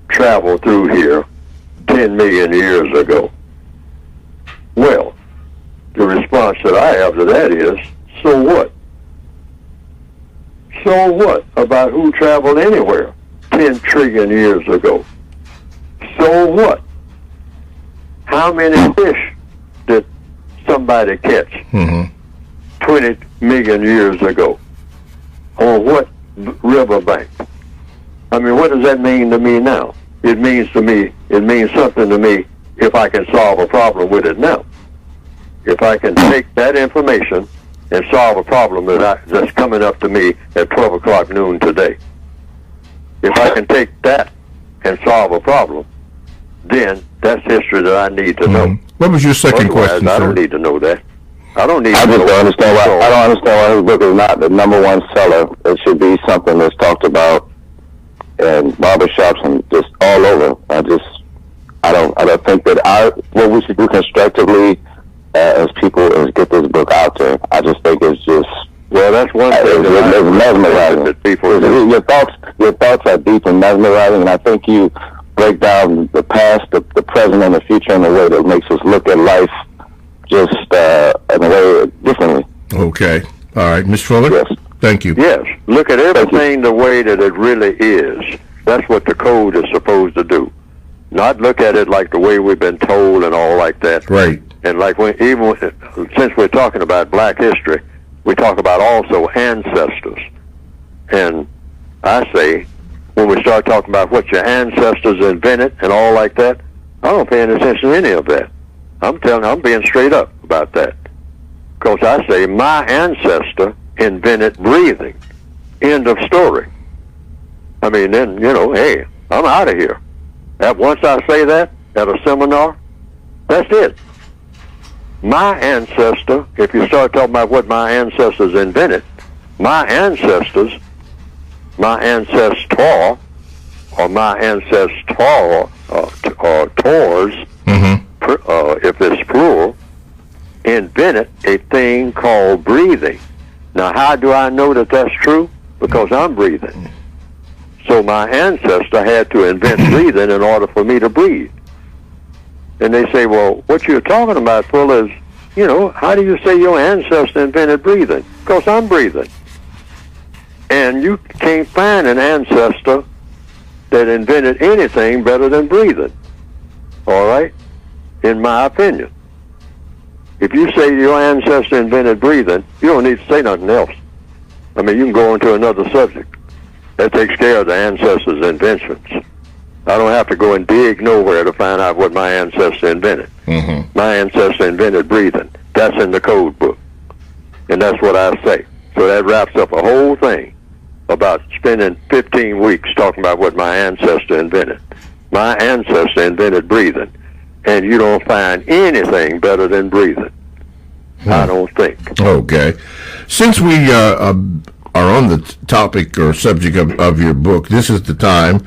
traveled through here 10 million years ago. Well, the response that I have to that is, so what? So what about who traveled anywhere 10 trillion years ago? So what? How many fish did somebody catch 20 million years ago? On what riverbank? I mean, what does that mean to me now? It means something to me if I can solve a problem with it now. If I can take that information and solve a problem that's coming up to me at 12 o'clock noon today. If I can take that and solve a problem, then that's history that I need to know. What was your second question, I sir? don't need to know that. I don't need I to just know don't understand why. So- I don't understand why his book is not the number one seller. It should be something that's talked about in barbershops and just all over. I don't think that what we should do constructively as people is get this book out there. I just think it's just. Well, that's one thing It's mesmerizing. that people do. Your thoughts are deep and mesmerizing, and I think you break down the past, the present, and the future in a way that makes us look at life just in a way differently. Okay. All right. Ms. Fuller? Yes. Thank you. Yes, look at everything the way that it really is. That's what the code is supposed to do. Not look at it like the way we've been told and all like that. Right. And like since we're talking about black history, we talk about also ancestors. And I say, when we start talking about what your ancestors invented and all like that, I don't pay any attention to any of that. I'm being straight up about that. Because I say my ancestor invented breathing. End of story. I mean, then, hey, I'm out of here. Once I say that at a seminar, that's it. My ancestor, if you start talking about what my ancestors invented, my ancestor, or my ancestor, or tors, if it's plural, invented a thing called breathing. Now, how do I know that that's true? Because I'm breathing. So my ancestor had to invent breathing in order for me to breathe. And they say, well, what you're talking about, Phil, is, how do you say your ancestor invented breathing? Because I'm breathing. And you can't find an ancestor that invented anything better than breathing. All right? In my opinion. If you say your ancestor invented breathing, you don't need to say nothing else. I mean, you can go into another subject. That takes care of the ancestors' inventions. I don't have to go and dig nowhere to find out what my ancestor invented. My ancestor invented breathing. That's in the code book. And that's what I say. So that wraps up a whole thing about spending 15 weeks talking about what my ancestor invented. My ancestor invented breathing. And you don't find anything better than breathing. I don't think. Okay. Since we are on the topic or subject of your book, this is the time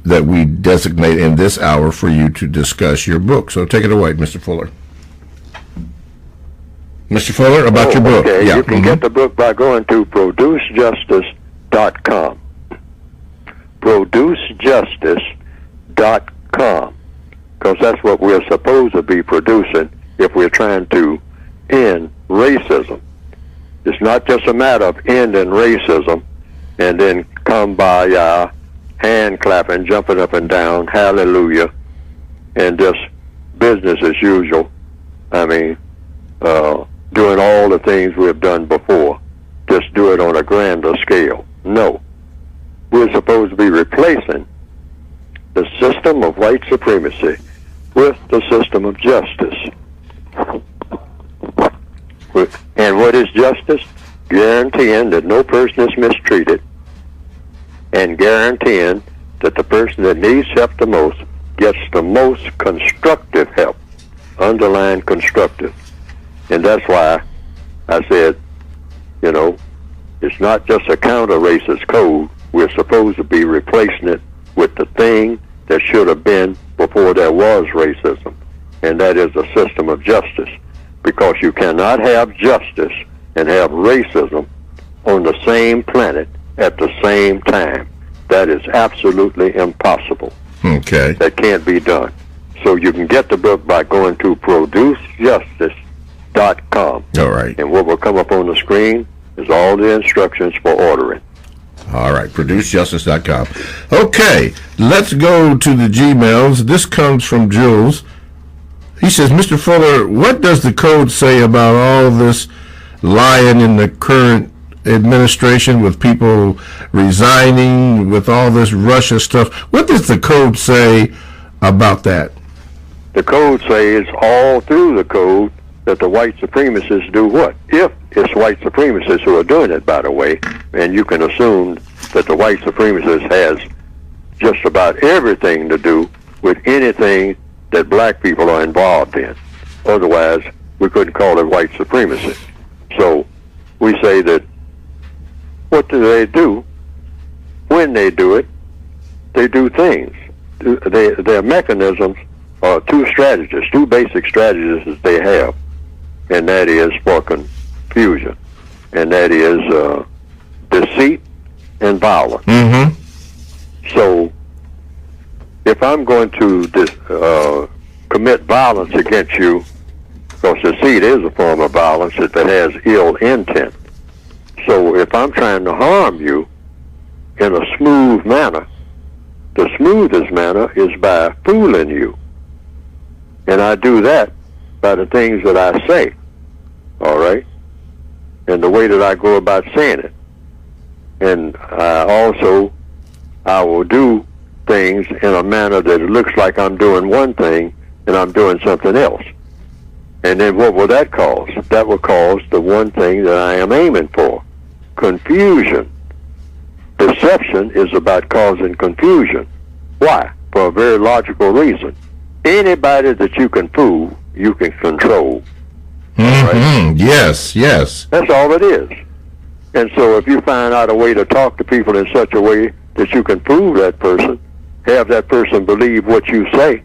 that we designate in this hour for you to discuss your book. So take it away, Mr. Fuller. Mr. Fuller, about your book. Okay. Yeah. You can get the book by going to producejustice.com. Producejustice.com. Because that's what we're supposed to be producing if we're trying to end racism. It's not just a matter of ending racism and then come by hand clapping, jumping up and down, hallelujah, and just business as usual. I mean, doing all the things we've done before. Just do it on a grander scale. No. We're supposed to be replacing the system of white supremacy with the system of justice. And what is justice? Guaranteeing that no person is mistreated and guaranteeing that the person that needs help the most gets the most constructive help. Underline constructive. And that's why I said, it's not just a counter-racist code. We're supposed to be replacing it with the thing that should have been before there was racism, and that is a system of justice. because you cannot have justice and have racism on the same planet at the same time. That is absolutely impossible. Okay. That can't be done. So you can get the book by going to producejustice.com. All right. And what will come up on the screen is all the instructions for ordering. All right, producejustice.com. Okay, let's go to the Gmails. This comes from Jules. He says, Mr. Fuller, what does the code say about all this lying in the current administration with people resigning, with all this Russia stuff? What does the code say about that? The code says all through the code that the white supremacists do what? If it's white supremacists who are doing it, by the way, and you can assume that the white supremacist has just about everything to do with anything that black people are involved in. Otherwise, we couldn't call it white supremacy. So we say that what do they do? When they do it, they do things. Their mechanisms are two strategies, two basic strategies that they have, and that is for confusion, and that is deceit and violence. Mm-hmm. So if I'm going to commit violence against you, because deceit is a form of violence if it has ill intent. So if I'm trying to harm you in a smooth manner, the smoothest manner is by fooling you. And I do that by the things that I say, all right? And the way that I go about saying it. And I will do things in a manner that it looks like I'm doing one thing and I'm doing something else. And then what will that cause? That will cause the one thing that I am aiming for, confusion. Deception is about causing confusion. Why? For a very logical reason. Anybody that you can fool, you can control. Mm-hmm. Right? Yes, yes. That's all it is. And so if you find out a way to talk to people in such a way that you can fool that person, have that person believe what you say,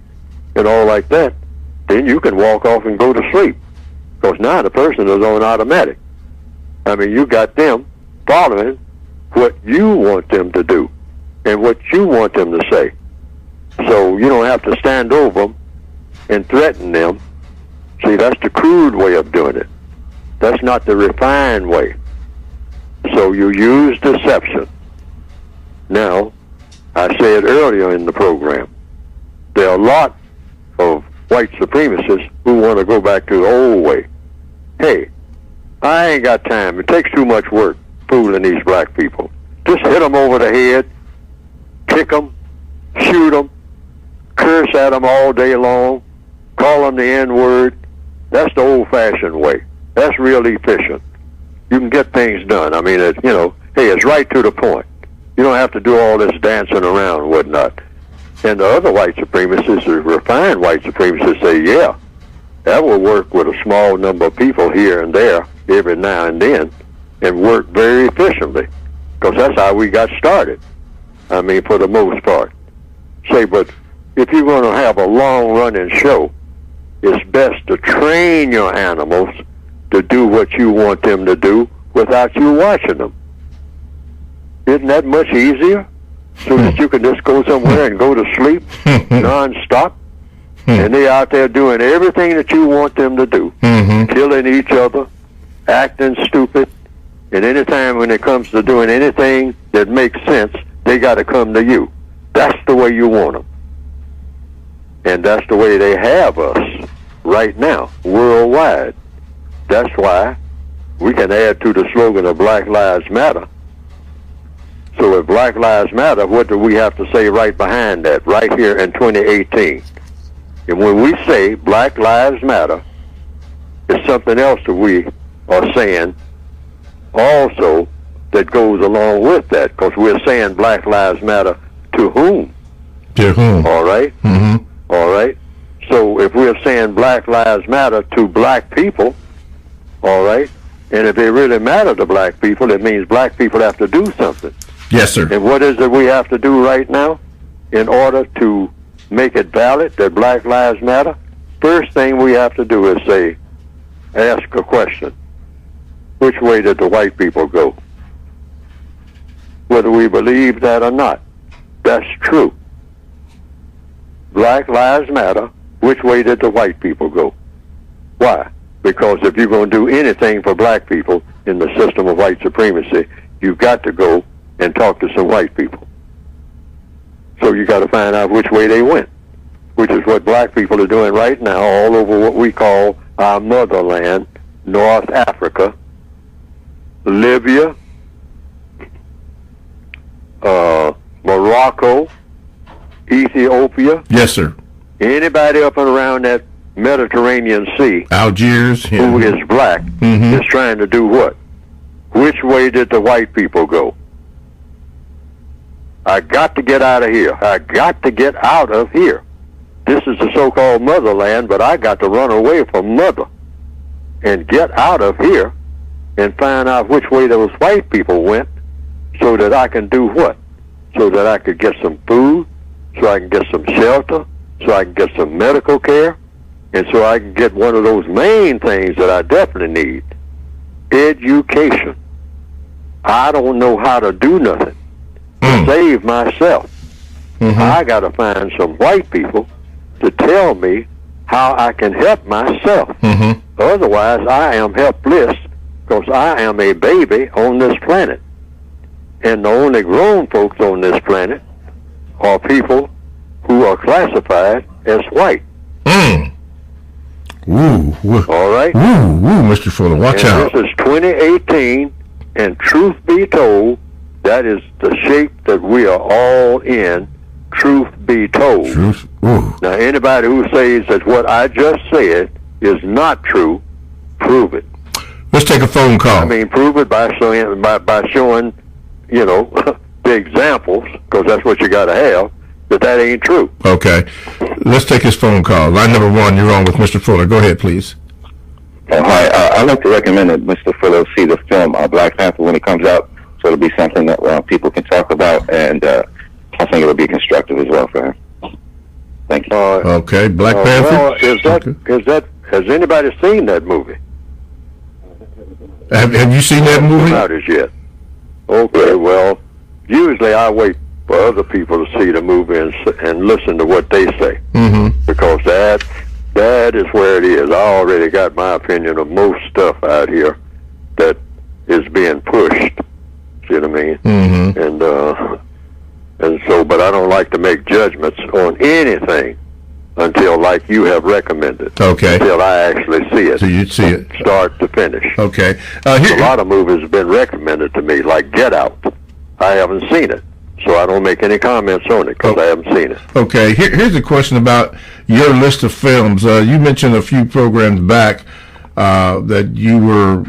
and all like that, then you can walk off and go to sleep. Because now the person is on automatic. I mean, you got them following what you want them to do and what you want them to say. So you don't have to stand over them and threaten them. See, that's the crude way of doing it. That's not the refined way. So you use deception. Now, I said earlier in the program, there are a lot of white supremacists who want to go back to the old way. Hey, I ain't got time. It takes too much work fooling these black people. Just hit them over the head, kick them, shoot them, curse at them all day long, call them the N-word. That's the old-fashioned way. That's real efficient. You can get things done. I mean, hey, it's right to the point. You don't have to do all this dancing around and whatnot. And the other white supremacists, the refined white supremacists, say, yeah, that will work with a small number of people here and there every now and then and work very efficiently, because that's how we got started. I mean, for the most part. Say, but if you're going to have a long-running show, it's best to train your animals to do what you want them to do without you watching them. Isn't that much easier? So that you can just go somewhere and go to sleep non-stop, and they're out there doing everything that you want them to do, killing each other, acting stupid, and anytime when it comes to doing anything that makes sense, they got to come to you. That's the way you want them. And that's the way they have us right now, worldwide. That's why we can add to the slogan of Black Lives Matter. So if Black Lives Matter, what do we have to say right behind that, right here in 2018? And when we say Black Lives Matter, it's something else that we are saying also that goes along with that, because we're saying Black Lives Matter to whom? To whom? All right? Mm-hmm. All right? So if we're saying Black Lives Matter to black people, all right, and if they really matter to black people, it means black people have to do something. Yes, sir. And what is it we have to do right now in order to make it valid that Black Lives Matter? First thing we have to do is say, ask a question. Which way did the white people go? Whether we believe that or not, that's true. Black Lives Matter. Which way did the white people go? Why? Because if you're going to do anything for black people in the system of white supremacy, you've got to go and talk to some white people. So you got to find out which way they went, which is what black people are doing right now all over what we call our motherland, North Africa, Libya, Morocco, Ethiopia. Yes, sir. Anybody up and around that Mediterranean Sea Algiers. Yeah. who is black is trying to do what? Which way did the white people go? I got to get out of here. I got to get out of here. This is the so-called motherland, but I got to run away from mother and get out of here and find out which way those white people went so that I can do what? So that I could get some food, so I can get some shelter, so I can get some medical care, and so I can get one of those main things that I definitely need, education. I don't know how to do nothing to save myself. I got to find some white people to tell me how I can help myself. Otherwise, I am helpless because I am a baby on this planet. And the only grown folks on this planet are people who are classified as white. Ooh, all right? Ooh, Mr. Fuller, watch out. This is 2018, and truth be told, that is the shape that we are all in, truth be told. Truth? Ooh. Now, anybody who says that what I just said is not true, prove it. Let's take a phone call. I mean, prove it by showing, you know, the examples, because that's what you got to have, that ain't true. Okay. Let's take his phone call. Line number 1, you're on with Mr. Fuller. Go ahead, please. Hi. I'd like to recommend that Mr. Fuller see the film Black Panther when it comes out, so it'll be something that people can talk about, and I think it'll be constructive as well for him. Thank you. Okay, Black Panther. Well, has anybody seen that movie? Have you seen that movie? Not as yet. Okay, well, usually I wait for other people to see the movie and listen to what they say, because that is where it is. I already got my opinion of most stuff out here that is being pushed. See what I mean? And so, but I don't like to make judgments on anything until, like you have recommended. Okay. Until I actually see it. So you'd see it. Start to finish. Okay. A lot of movies have been recommended to me, like Get Out. I haven't seen it, so I don't make any comments on it because I haven't seen it. Okay. Here's a question about your list of films. You mentioned a few programs back that you were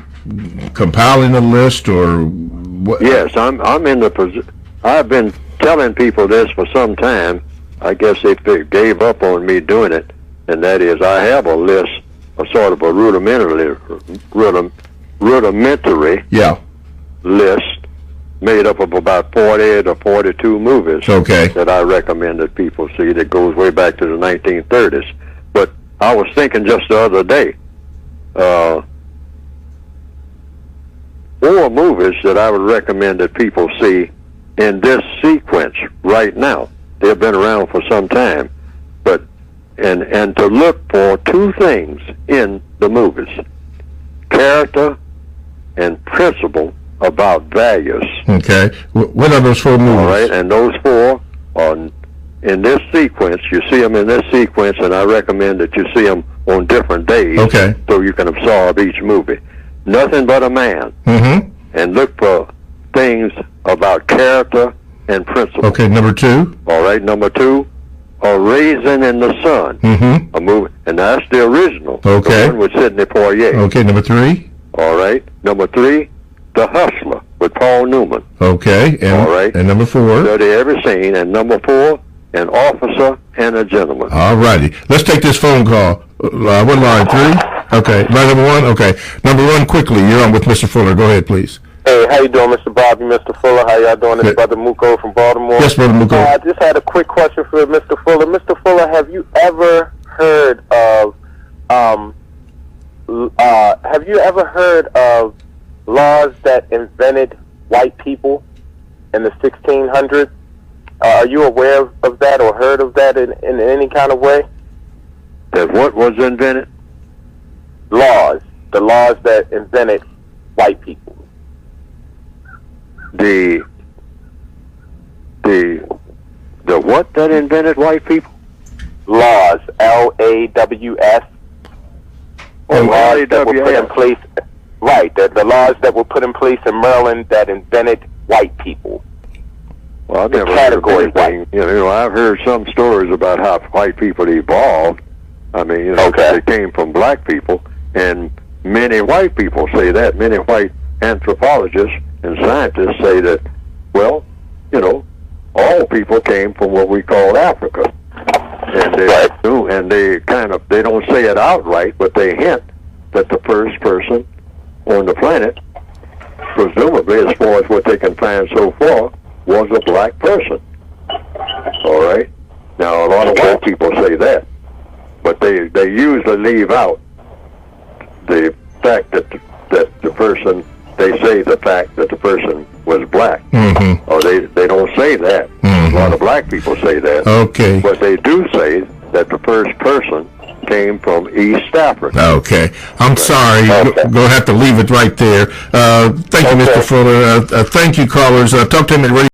compiling a list, or what? Yes, I'm in the position. I've been telling people this for some time. I guess they gave up on me doing it, and that is I have a list, a sort of a rudimentary list made up of about 40 to 42 movies that I recommend that people see, that goes way back to the 1930s. But I was thinking just the other day, 4 movies that I would recommend that people see in this sequence right now. They've been around for some time, but and to look for 2 things in the movies: character and principle about values. Okay. What are those 4 movies? All right, and those 4 are in this sequence. You see them in this sequence, and I recommend that you see them on different days, so you can absorb each movie. Nothing But a Man, and look for things about character and principle. Okay, number 2. All right, number 2, A Raisin in the Sun, a movie, and that's the original. Okay. The one with Sidney Poitier. Okay, number 3. All right, number 3, The Hustler with Paul Newman. Okay, and all right, and number 4. Study Every Scene, and number 4, An Officer and a Gentleman. All righty, let's take this phone call. What line? 3. Okay, line number 1. Okay, number 1. Quickly, you're on with Mr. Fuller. Go ahead, please. Hey, how you doing, Mr. Bobby, Mr. Fuller? How y'all doing? It's Brother Muko from Baltimore. Yes, Brother Muko. I just had a quick question for Mr. Fuller. Mr. Fuller, have you ever heard of have you ever heard of laws that invented white people in the 1600s? Are you aware of that or heard of that in any kind of way? That what was invented? Laws. The laws that invented white people. The what that invented white people? Laws. LAWS. Oh, laws that were put in LAWS. place. Right. The laws that were put in place in Maryland that invented white people. Well, I've The never heard of category anything. You know, I've heard some stories about how white people evolved. I mean, you know, Okay. they came from black people, and many white people say that. Many white anthropologists and scientists say that, well, you know, all people came from what we call Africa. And they do, and they don't say it outright, but they hint that the first person on the planet, presumably as far as what they can find so far, was a black person. All right? Now, a lot of white people say that, but they usually leave out the fact that the person, they say the fact that the person was black. Mm-hmm. Or they don't say that. Mm-hmm. A lot of black people say that. Okay. But they do say that the first person came from East Africa. Okay. I'm sorry. Go have to leave it right there. Thank you, Mr. Fuller. Thank you, callers. Talk to him at radio.